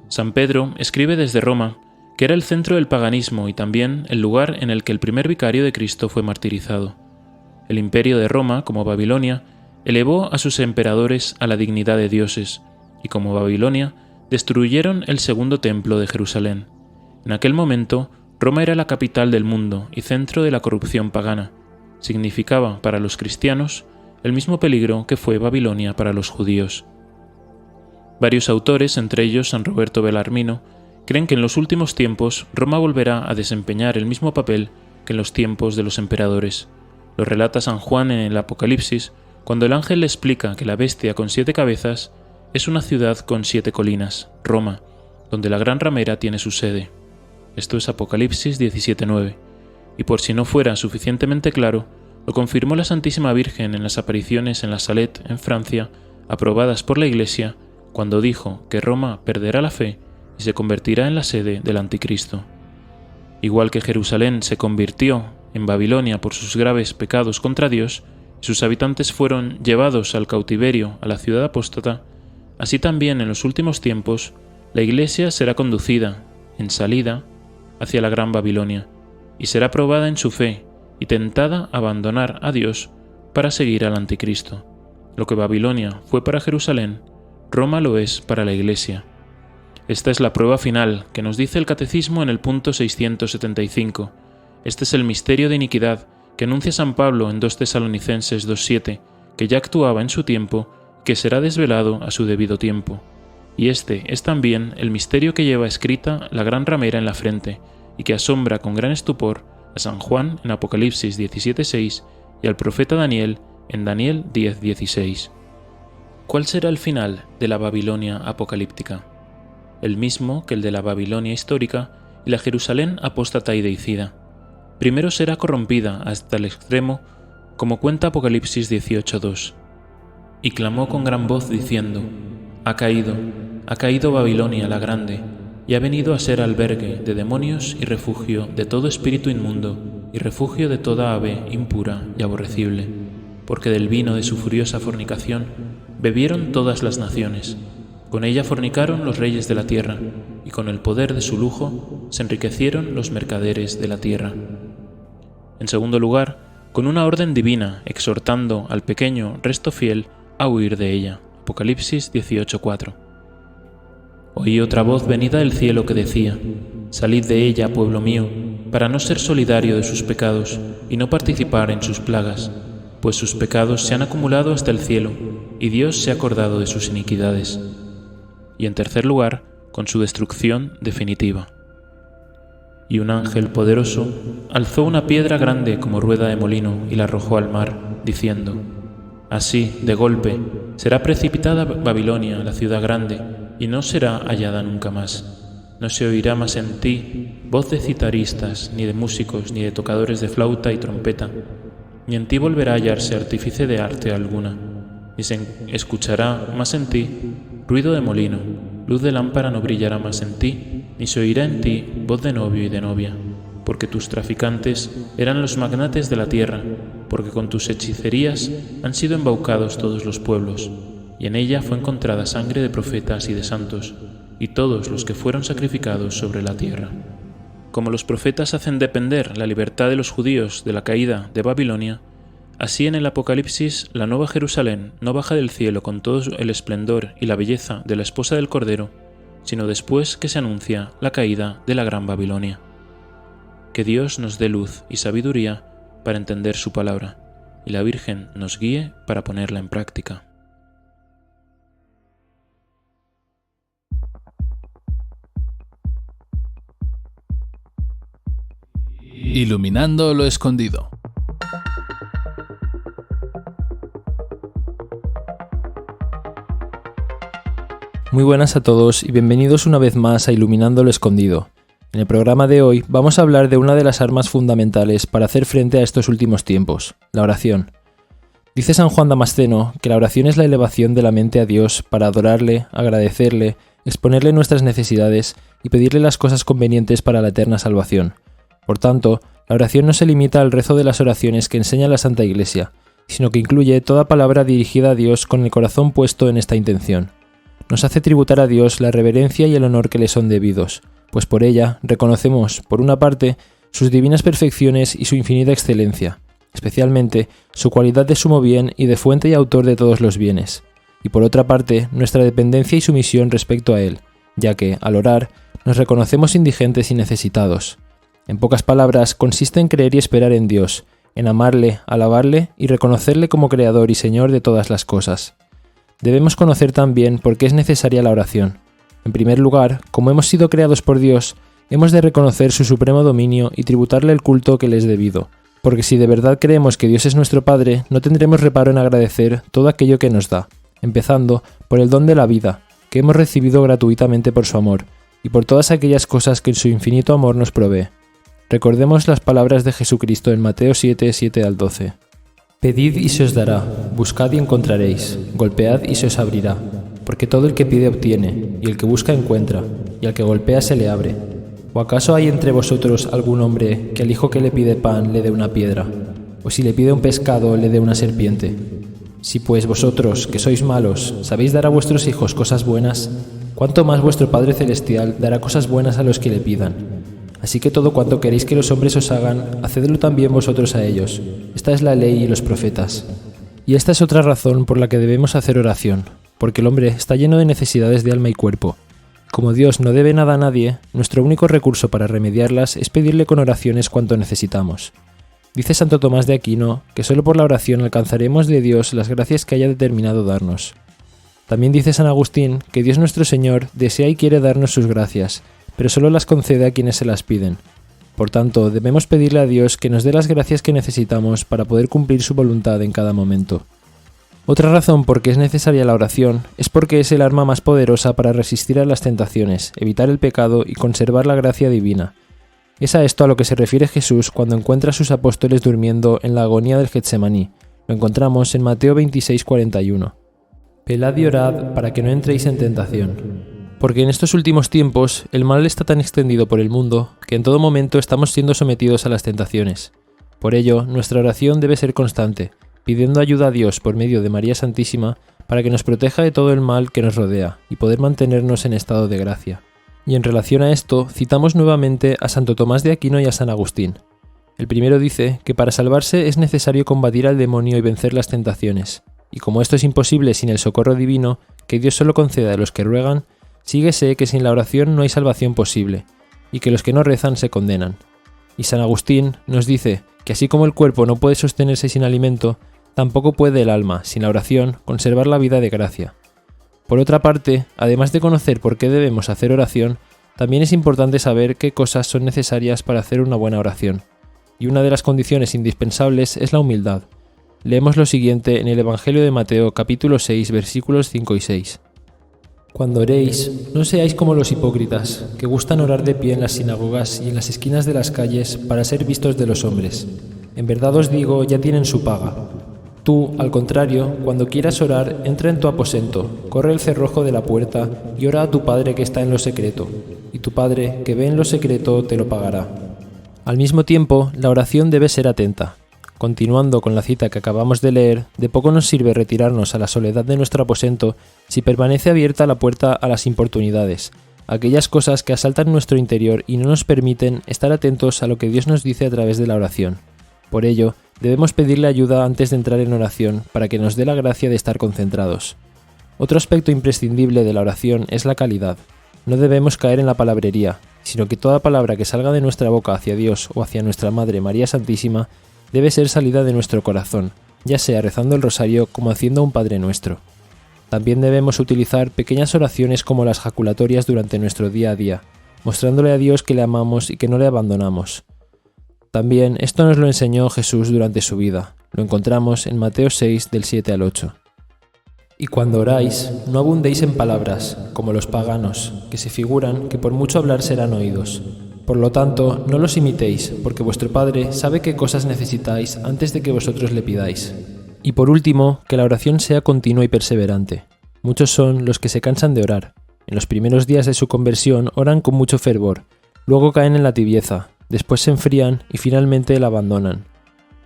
San Pedro escribe desde Roma, que era el centro del paganismo y también el lugar en el que el primer vicario de Cristo fue martirizado. El imperio de Roma, como Babilonia, elevó a sus emperadores a la dignidad de dioses, y como Babilonia, destruyeron el segundo templo de Jerusalén. En aquel momento, Roma era la capital del mundo y centro de la corrupción pagana. Significaba para los cristianos el mismo peligro que fue Babilonia para los judíos. Varios autores, entre ellos San Roberto Bellarmino, creen que en los últimos tiempos Roma volverá a desempeñar el mismo papel que en los tiempos de los emperadores. Lo relata San Juan en el Apocalipsis, cuando el ángel le explica que la bestia con 7 cabezas es una ciudad con 7 colinas, Roma, donde la gran ramera tiene su sede. Esto es Apocalipsis 17:9. Y por si no fuera suficientemente claro, lo confirmó la Santísima Virgen en las apariciones en la Salette, en Francia, aprobadas por la Iglesia, cuando dijo que Roma perderá la fe y se convertirá en la sede del Anticristo. Igual que Jerusalén se convirtió en Babilonia por sus graves pecados contra Dios, y sus habitantes fueron llevados al cautiverio a la ciudad apóstata, así también en los últimos tiempos la Iglesia será conducida, en salida, hacia la Gran Babilonia, y será probada en su fe y tentada a abandonar a Dios para seguir al Anticristo. Lo que Babilonia fue para Jerusalén, Roma lo es para la Iglesia. Esta es la prueba final que nos dice el Catecismo en el punto 675. Este es el misterio de iniquidad que anuncia San Pablo en 2 Tesalonicenses 2:7, que ya actuaba en su tiempo, que será desvelado a su debido tiempo. Y este es también el misterio que lleva escrita la gran ramera en la frente, y que asombra con gran estupor a San Juan en Apocalipsis 17:6 y al profeta Daniel en Daniel 10:16. ¿Cuál será el final de la Babilonia apocalíptica? El mismo que el de la Babilonia histórica y la Jerusalén apóstata y deicida. Primero será corrompida hasta el extremo, como cuenta Apocalipsis 18:2. Y clamó con gran voz diciendo: ha caído Babilonia la grande, y ha venido a ser albergue de demonios y refugio de todo espíritu inmundo, y refugio de toda ave impura y aborrecible, porque del vino de su furiosa fornicación bebieron todas las naciones. Con ella fornicaron los reyes de la tierra, y con el poder de su lujo se enriquecieron los mercaderes de la tierra. En segundo lugar, con una orden divina, exhortando al pequeño resto fiel a huir de ella. Apocalipsis 18:4. Oí otra voz venida del cielo que decía: salid de ella, pueblo mío, para no ser solidario de sus pecados y no participar en sus plagas, pues sus pecados se han acumulado hasta el cielo, y Dios se ha acordado de sus iniquidades. Y en tercer lugar, con su destrucción definitiva. Y un ángel poderoso alzó una piedra grande como rueda de molino y la arrojó al mar, diciendo: así, de golpe, será precipitada Babilonia, la ciudad grande, y no será hallada nunca más. No se oirá más en ti voz de citaristas, ni de músicos, ni de tocadores de flauta y trompeta, ni en ti volverá a hallarse artífice de arte alguna, ni se escuchará más en ti ruido de molino, luz de lámpara no brillará más en ti, ni se oirá en ti voz de novio y de novia, porque tus traficantes eran los magnates de la tierra, porque con tus hechicerías han sido embaucados todos los pueblos, y en ella fue encontrada sangre de profetas y de santos, y todos los que fueron sacrificados sobre la tierra. Como los profetas hacen depender la libertad de los judíos de la caída de Babilonia, así en el Apocalipsis la nueva Jerusalén no baja del cielo con todo el esplendor y la belleza de la esposa del Cordero, sino después que se anuncia la caída de la gran Babilonia. Que Dios nos dé luz y sabiduría para entender su palabra, y la Virgen nos guíe para ponerla en práctica. Iluminando lo escondido. Muy buenas a todos y bienvenidos una vez más a Iluminando lo Escondido. En el programa de hoy vamos a hablar de una de las armas fundamentales para hacer frente a estos últimos tiempos, la oración. Dice San Juan Damasceno que la oración es la elevación de la mente a Dios para adorarle, agradecerle, exponerle nuestras necesidades y pedirle las cosas convenientes para la eterna salvación. Por tanto, la oración no se limita al rezo de las oraciones que enseña la Santa Iglesia, sino que incluye toda palabra dirigida a Dios con el corazón puesto en esta intención. Nos hace tributar a Dios la reverencia y el honor que le son debidos, pues por ella reconocemos, por una parte, sus divinas perfecciones y su infinita excelencia, especialmente su cualidad de sumo bien y de fuente y autor de todos los bienes, y por otra parte, nuestra dependencia y sumisión respecto a Él, ya que, al orar, nos reconocemos indigentes y necesitados. En pocas palabras, consiste en creer y esperar en Dios, en amarle, alabarle y reconocerle como Creador y Señor de todas las cosas. Debemos conocer también por qué es necesaria la oración. En primer lugar, como hemos sido creados por Dios, hemos de reconocer su supremo dominio y tributarle el culto que le es debido, porque si de verdad creemos que Dios es nuestro Padre, no tendremos reparo en agradecer todo aquello que nos da, empezando por el don de la vida, que hemos recibido gratuitamente por su amor, y por todas aquellas cosas que en su infinito amor nos provee. Recordemos las palabras de Jesucristo en Mateo 7, 7 al 12. Pedid y se os dará, buscad y encontraréis, golpead y se os abrirá. Porque todo el que pide obtiene, y el que busca encuentra, y al que golpea se le abre. ¿O acaso hay entre vosotros algún hombre que al hijo que le pide pan le dé una piedra? ¿O si le pide un pescado le dé una serpiente? Si pues vosotros, que sois malos, sabéis dar a vuestros hijos cosas buenas, ¿cuánto más vuestro Padre Celestial dará cosas buenas a los que le pidan? Así que todo cuanto queréis que los hombres os hagan, hacedlo también vosotros a ellos. Esta es la ley y los profetas. Y esta es otra razón por la que debemos hacer oración, porque el hombre está lleno de necesidades de alma y cuerpo. Como Dios no debe nada a nadie, nuestro único recurso para remediarlas es pedirle con oraciones cuanto necesitamos. Dice Santo Tomás de Aquino que solo por la oración alcanzaremos de Dios las gracias que haya determinado darnos. También dice San Agustín que Dios nuestro Señor desea y quiere darnos sus gracias, pero solo las concede a quienes se las piden. Por tanto, debemos pedirle a Dios que nos dé las gracias que necesitamos para poder cumplir su voluntad en cada momento. Otra razón por qué es necesaria la oración es porque es el arma más poderosa para resistir a las tentaciones, evitar el pecado y conservar la gracia divina. Es a esto a lo que se refiere Jesús cuando encuentra a sus apóstoles durmiendo en la agonía del Getsemaní. Lo encontramos en Mateo 26:41. Velad y orad para que no entréis en tentación. Porque en estos últimos tiempos el mal está tan extendido por el mundo que en todo momento estamos siendo sometidos a las tentaciones. Por ello, nuestra oración debe ser constante, pidiendo ayuda a Dios por medio de María Santísima para que nos proteja de todo el mal que nos rodea y poder mantenernos en estado de gracia. Y en relación a esto, citamos nuevamente a Santo Tomás de Aquino y a San Agustín. El primero dice que para salvarse es necesario combatir al demonio y vencer las tentaciones, y como esto es imposible sin el socorro divino, que Dios solo concede a los que ruegan, síguese que sin la oración no hay salvación posible, y que los que no rezan se condenan. Y San Agustín nos dice que así como el cuerpo no puede sostenerse sin alimento, tampoco puede el alma, sin la oración, conservar la vida de gracia. Por otra parte, además de conocer por qué debemos hacer oración, también es importante saber qué cosas son necesarias para hacer una buena oración. Y una de las condiciones indispensables es la humildad. Leemos lo siguiente en el Evangelio de Mateo capítulo 6 versículos 5 y 6. Cuando oréis, no seáis como los hipócritas, que gustan orar de pie en las sinagogas y en las esquinas de las calles para ser vistos de los hombres. En verdad os digo, ya tienen su paga. Tú, al contrario, cuando quieras orar, entra en tu aposento, corre el cerrojo de la puerta y ora a tu Padre que está en lo secreto, y tu Padre, que ve en lo secreto, te lo pagará. Al mismo tiempo, la oración debe ser atenta. Continuando con la cita que acabamos de leer, de poco nos sirve retirarnos a la soledad de nuestro aposento si permanece abierta la puerta a las importunidades, aquellas cosas que asaltan nuestro interior y no nos permiten estar atentos a lo que Dios nos dice a través de la oración. Por ello, debemos pedirle ayuda antes de entrar en oración para que nos dé la gracia de estar concentrados. Otro aspecto imprescindible de la oración es la calidad. No debemos caer en la palabrería, sino que toda palabra que salga de nuestra boca hacia Dios o hacia nuestra Madre María Santísima debe ser salida de nuestro corazón, ya sea rezando el rosario como haciendo un Padre Nuestro. También debemos utilizar pequeñas oraciones como las jaculatorias durante nuestro día a día, mostrándole a Dios que le amamos y que no le abandonamos. También esto nos lo enseñó Jesús durante su vida. Lo encontramos en Mateo 6 del 7 al 8. Y cuando oráis, no abundéis en palabras, como los paganos, que se figuran que por mucho hablar serán oídos. Por lo tanto, no los imitéis, porque vuestro Padre sabe qué cosas necesitáis antes de que vosotros le pidáis. Y por último, que la oración sea continua y perseverante. Muchos son los que se cansan de orar. En los primeros días de su conversión oran con mucho fervor, luego caen en la tibieza, después se enfrían y finalmente la abandonan.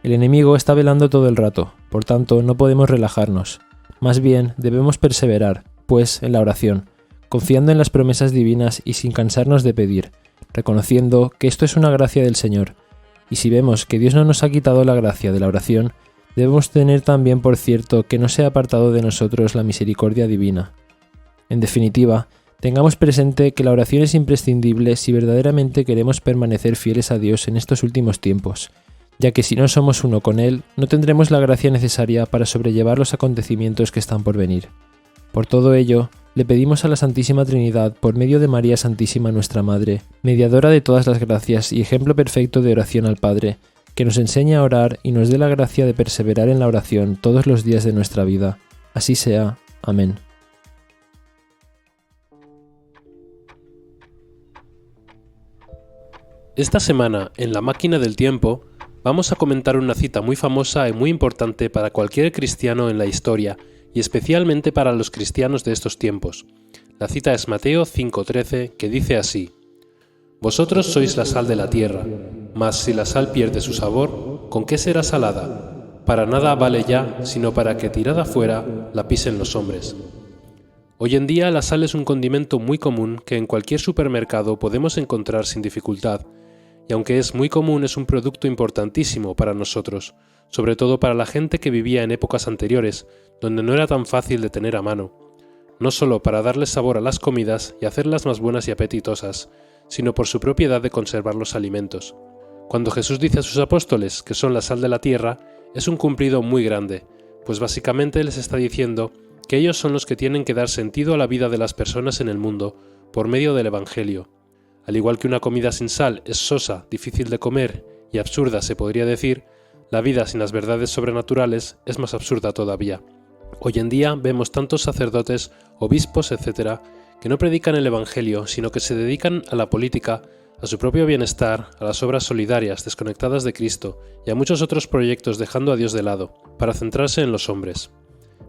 El enemigo está velando todo el rato, por tanto no podemos relajarnos. Más bien, debemos perseverar, pues, en la oración, confiando en las promesas divinas y sin cansarnos de pedir, reconociendo que esto es una gracia del Señor. Y si vemos que Dios no nos ha quitado la gracia de la oración, debemos tener también por cierto que no se ha apartado de nosotros la misericordia divina. En definitiva, tengamos presente que la oración es imprescindible si verdaderamente queremos permanecer fieles a Dios en estos últimos tiempos, ya que si no somos uno con Él, no tendremos la gracia necesaria para sobrellevar los acontecimientos que están por venir. Por todo ello, le pedimos a la Santísima Trinidad, por medio de María Santísima nuestra Madre, mediadora de todas las gracias y ejemplo perfecto de oración al Padre, que nos enseñe a orar y nos dé la gracia de perseverar en la oración todos los días de nuestra vida. Así sea. Amén. Esta semana, en La Máquina del Tiempo, vamos a comentar una cita muy famosa y muy importante para cualquier cristiano en la historia, y especialmente para los cristianos de estos tiempos. La cita es Mateo 5:13, que dice así: «Vosotros sois la sal de la tierra, mas si la sal pierde su sabor, ¿con qué será salada? Para nada vale ya, sino para que tirada fuera la pisen los hombres». Hoy en día la sal es un condimento muy común que en cualquier supermercado podemos encontrar sin dificultad, y aunque es muy común es un producto importantísimo para nosotros, sobre todo para la gente que vivía en épocas anteriores, donde no era tan fácil de tener a mano, no solo para darle sabor a las comidas y hacerlas más buenas y apetitosas, sino por su propiedad de conservar los alimentos. Cuando Jesús dice a sus apóstoles que son la sal de la tierra, es un cumplido muy grande, pues básicamente les está diciendo que ellos son los que tienen que dar sentido a la vida de las personas en el mundo por medio del Evangelio. Al igual que una comida sin sal es sosa, difícil de comer y absurda se podría decir, la vida sin las verdades sobrenaturales es más absurda todavía. Hoy en día vemos tantos sacerdotes, obispos, etc., que no predican el Evangelio, sino que se dedican a la política, a su propio bienestar, a las obras solidarias desconectadas de Cristo y a muchos otros proyectos dejando a Dios de lado, para centrarse en los hombres.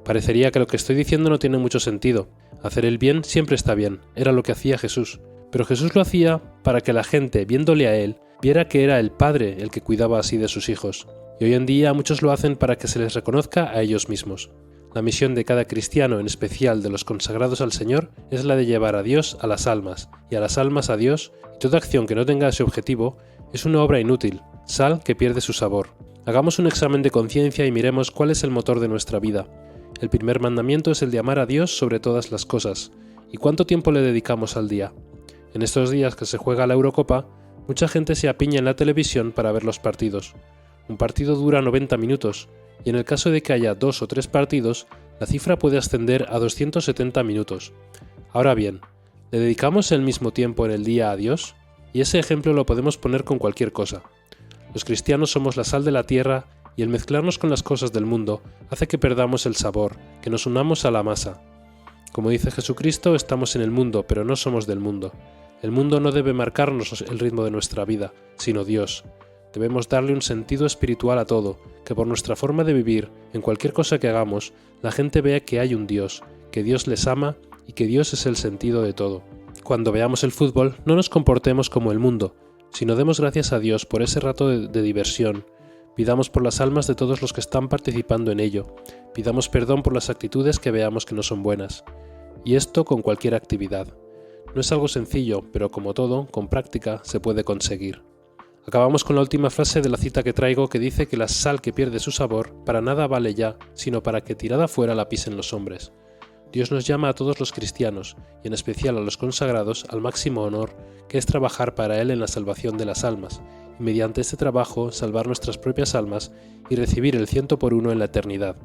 Parecería que lo que estoy diciendo no tiene mucho sentido. Hacer el bien siempre está bien, era lo que hacía Jesús. Pero Jesús lo hacía para que la gente, viéndole a Él, viera que era el Padre el que cuidaba así de sus hijos. Y hoy en día muchos lo hacen para que se les reconozca a ellos mismos. La misión de cada cristiano, en especial de los consagrados al Señor, es la de llevar a Dios a las almas, y a las almas a Dios, y toda acción que no tenga ese objetivo es una obra inútil, sal que pierde su sabor. Hagamos un examen de conciencia y miremos cuál es el motor de nuestra vida. El primer mandamiento es el de amar a Dios sobre todas las cosas. ¿Y cuánto tiempo le dedicamos al día? En estos días que se juega la Eurocopa, mucha gente se apiña en la televisión para ver los partidos. Un partido dura 90 minutos, y en el caso de que haya 2 o 3 partidos, la cifra puede ascender a 270 minutos. Ahora bien, ¿le dedicamos el mismo tiempo en el día a Dios? Y ese ejemplo lo podemos poner con cualquier cosa. Los cristianos somos la sal de la tierra, y el mezclarnos con las cosas del mundo hace que perdamos el sabor, que nos unamos a la masa. Como dice Jesucristo, estamos en el mundo, pero no somos del mundo. El mundo no debe marcarnos el ritmo de nuestra vida, sino Dios. Debemos darle un sentido espiritual a todo, que por nuestra forma de vivir, en cualquier cosa que hagamos, la gente vea que hay un Dios, que Dios les ama y que Dios es el sentido de todo. Cuando veamos el fútbol, no nos comportemos como el mundo, sino demos gracias a Dios por ese rato de diversión. Pidamos por las almas de todos los que están participando en ello. Pidamos perdón por las actitudes que veamos que no son buenas. Y esto con cualquier actividad. No es algo sencillo, pero como todo, con práctica se puede conseguir. Acabamos con la última frase de la cita que traigo que dice que la sal que pierde su sabor para nada vale ya, sino para que tirada fuera la pisen los hombres. Dios nos llama a todos los cristianos, y en especial a los consagrados, al máximo honor, que es trabajar para Él en la salvación de las almas, y mediante este trabajo salvar nuestras propias almas y recibir el 100 por 1 en la eternidad.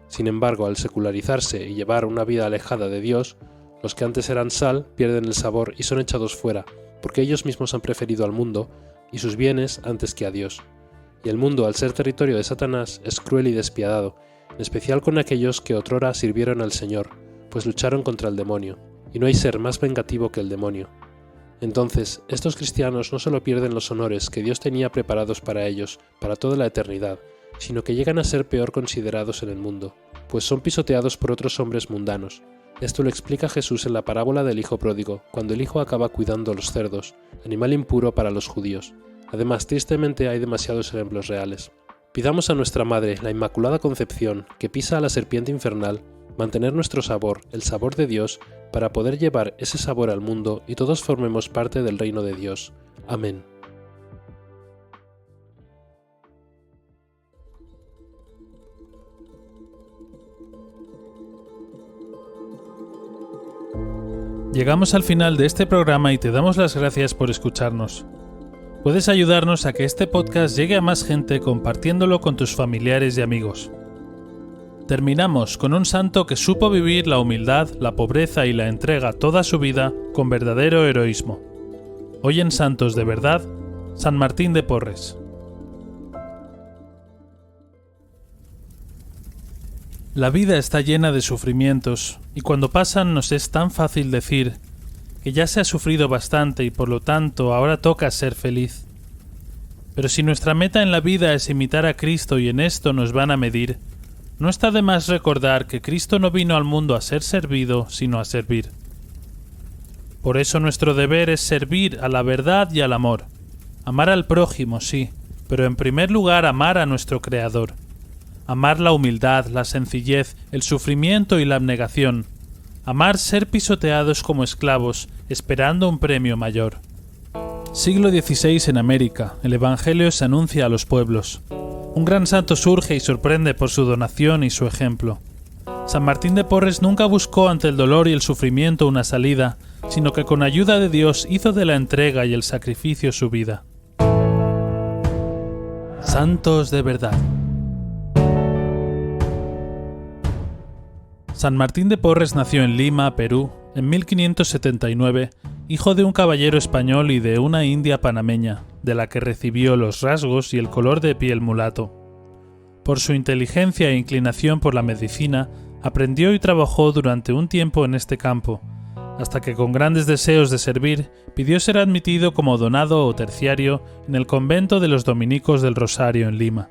Sin embargo, al secularizarse y llevar una vida alejada de Dios, los que antes eran sal pierden el sabor y son echados fuera, porque ellos mismos han preferido al mundo y sus bienes antes que a Dios. Y el mundo, al ser territorio de Satanás, es cruel y despiadado, en especial con aquellos que otrora sirvieron al Señor, pues lucharon contra el demonio, y no hay ser más vengativo que el demonio. Entonces, estos cristianos no solo pierden los honores que Dios tenía preparados para ellos para toda la eternidad, sino que llegan a ser peor considerados en el mundo, pues son pisoteados por otros hombres mundanos. Esto lo explica Jesús en la parábola del hijo pródigo, cuando el hijo acaba cuidando los cerdos, animal impuro para los judíos. Además, tristemente hay demasiados ejemplos reales. Pidamos a nuestra Madre, la Inmaculada Concepción, que pisa a la serpiente infernal, mantener nuestro sabor, el sabor de Dios, para poder llevar ese sabor al mundo y todos formemos parte del reino de Dios. Amén. Llegamos al final de este programa y te damos las gracias por escucharnos. Puedes ayudarnos a que este podcast llegue a más gente compartiéndolo con tus familiares y amigos. Terminamos con un santo que supo vivir la humildad, la pobreza y la entrega toda su vida con verdadero heroísmo. Hoy en Santos de Verdad, San Martín de Porres. La vida está llena de sufrimientos, y cuando pasan nos es tan fácil decir que ya se ha sufrido bastante y por lo tanto ahora toca ser feliz. Pero si nuestra meta en la vida es imitar a Cristo y en esto nos van a medir, no está de más recordar que Cristo no vino al mundo a ser servido, sino a servir. Por eso nuestro deber es servir a la verdad y al amor. Amar al prójimo, sí, pero en primer lugar amar a nuestro Creador. Amar la humildad, la sencillez, el sufrimiento y la abnegación. Amar ser pisoteados como esclavos, esperando un premio mayor. Siglo XVI en América, el Evangelio se anuncia a los pueblos. Un gran santo surge y sorprende por su donación y su ejemplo. San Martín de Porres nunca buscó ante el dolor y el sufrimiento una salida, sino que con ayuda de Dios hizo de la entrega y el sacrificio su vida. Santos de Verdad. San Martín de Porres nació en Lima, Perú, en 1579, hijo de un caballero español y de una india panameña, de la que recibió los rasgos y el color de piel mulato. Por su inteligencia e inclinación por la medicina, aprendió y trabajó durante un tiempo en este campo, hasta que con grandes deseos de servir, pidió ser admitido como donado o terciario en el convento de los dominicos del Rosario en Lima.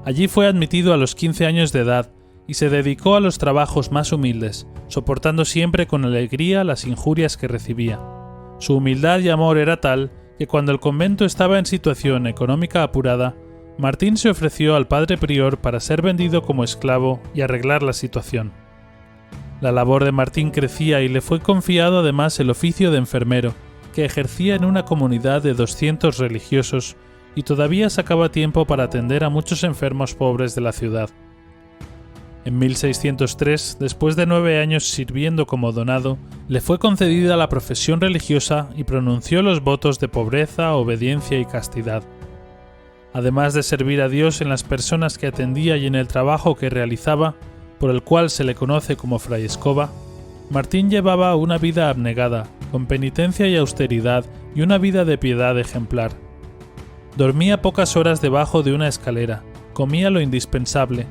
Allí fue admitido a los 15 años de edad, y se dedicó a los trabajos más humildes, soportando siempre con alegría las injurias que recibía. Su humildad y amor era tal que cuando el convento estaba en situación económica apurada, Martín se ofreció al padre prior para ser vendido como esclavo y arreglar la situación. La labor de Martín crecía y le fue confiado además el oficio de enfermero, que ejercía en una comunidad de 200 religiosos y todavía sacaba tiempo para atender a muchos enfermos pobres de la ciudad. En 1603, después de 9 años sirviendo como donado, le fue concedida la profesión religiosa y pronunció los votos de pobreza, obediencia y castidad. Además de servir a Dios en las personas que atendía y en el trabajo que realizaba, por el cual se le conoce como Fray Escoba, Martín llevaba una vida abnegada, con penitencia y austeridad y una vida de piedad ejemplar. Dormía pocas horas debajo de una escalera, comía lo indispensable,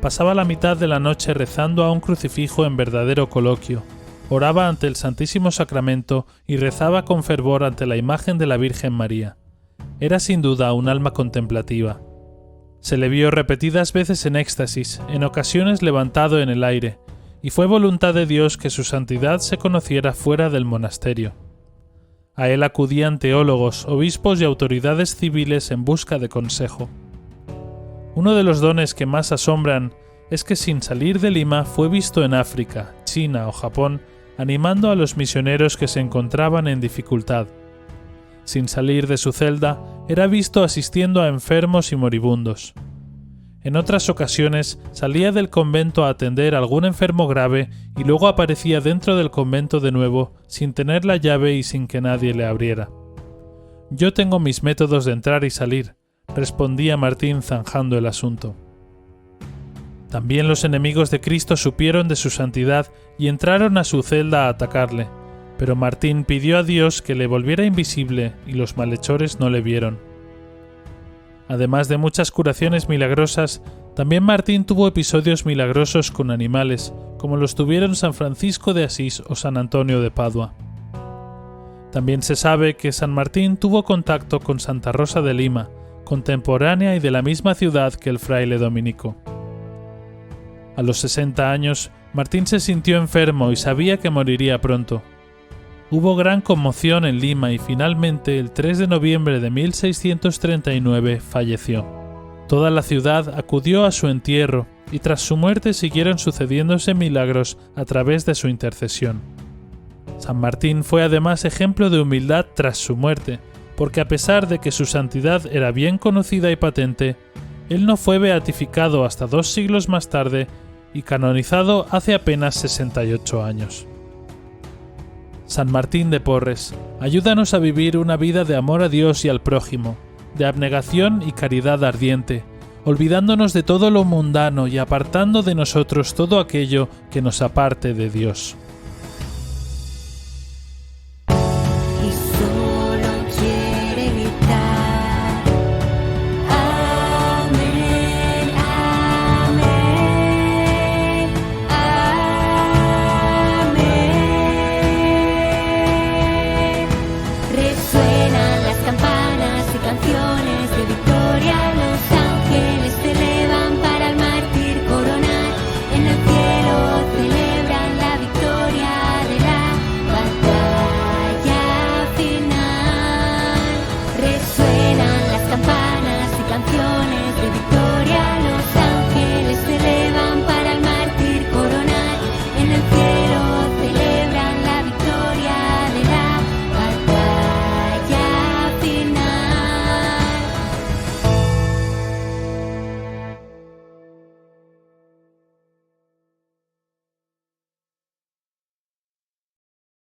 pasaba la mitad de la noche rezando a un crucifijo en verdadero coloquio, oraba ante el Santísimo Sacramento y rezaba con fervor ante la imagen de la Virgen María. Era sin duda un alma contemplativa. Se le vio repetidas veces en éxtasis, en ocasiones levantado en el aire, y fue voluntad de Dios que su santidad se conociera fuera del monasterio. A él acudían teólogos, obispos y autoridades civiles en busca de consejo. Uno de los dones que más asombran es que sin salir de Lima fue visto en África, China o Japón, animando a los misioneros que se encontraban en dificultad. Sin salir de su celda, era visto asistiendo a enfermos y moribundos. En otras ocasiones salía del convento a atender a algún enfermo grave y luego aparecía dentro del convento de nuevo, sin tener la llave y sin que nadie le abriera. «Yo tengo mis métodos de entrar y salir», respondía Martín zanjando el asunto. También los enemigos de Cristo supieron de su santidad y entraron a su celda a atacarle, pero Martín pidió a Dios que le volviera invisible y los malhechores no le vieron. Además de muchas curaciones milagrosas, también Martín tuvo episodios milagrosos con animales, como los tuvieron San Francisco de Asís o San Antonio de Padua. También se sabe que San Martín tuvo contacto con Santa Rosa de Lima, contemporánea y de la misma ciudad que el fraile dominico. A los 60 años, Martín se sintió enfermo y sabía que moriría pronto. Hubo gran conmoción en Lima y finalmente, el 3 de noviembre de 1639, falleció. Toda la ciudad acudió a su entierro y tras su muerte siguieron sucediéndose milagros a través de su intercesión. San Martín fue además ejemplo de humildad tras su muerte, porque a pesar de que su santidad era bien conocida y patente, él no fue beatificado hasta 2 siglos más tarde y canonizado hace apenas 68 años. San Martín de Porres, ayúdanos a vivir una vida de amor a Dios y al prójimo, de abnegación y caridad ardiente, olvidándonos de todo lo mundano y apartando de nosotros todo aquello que nos aparte de Dios.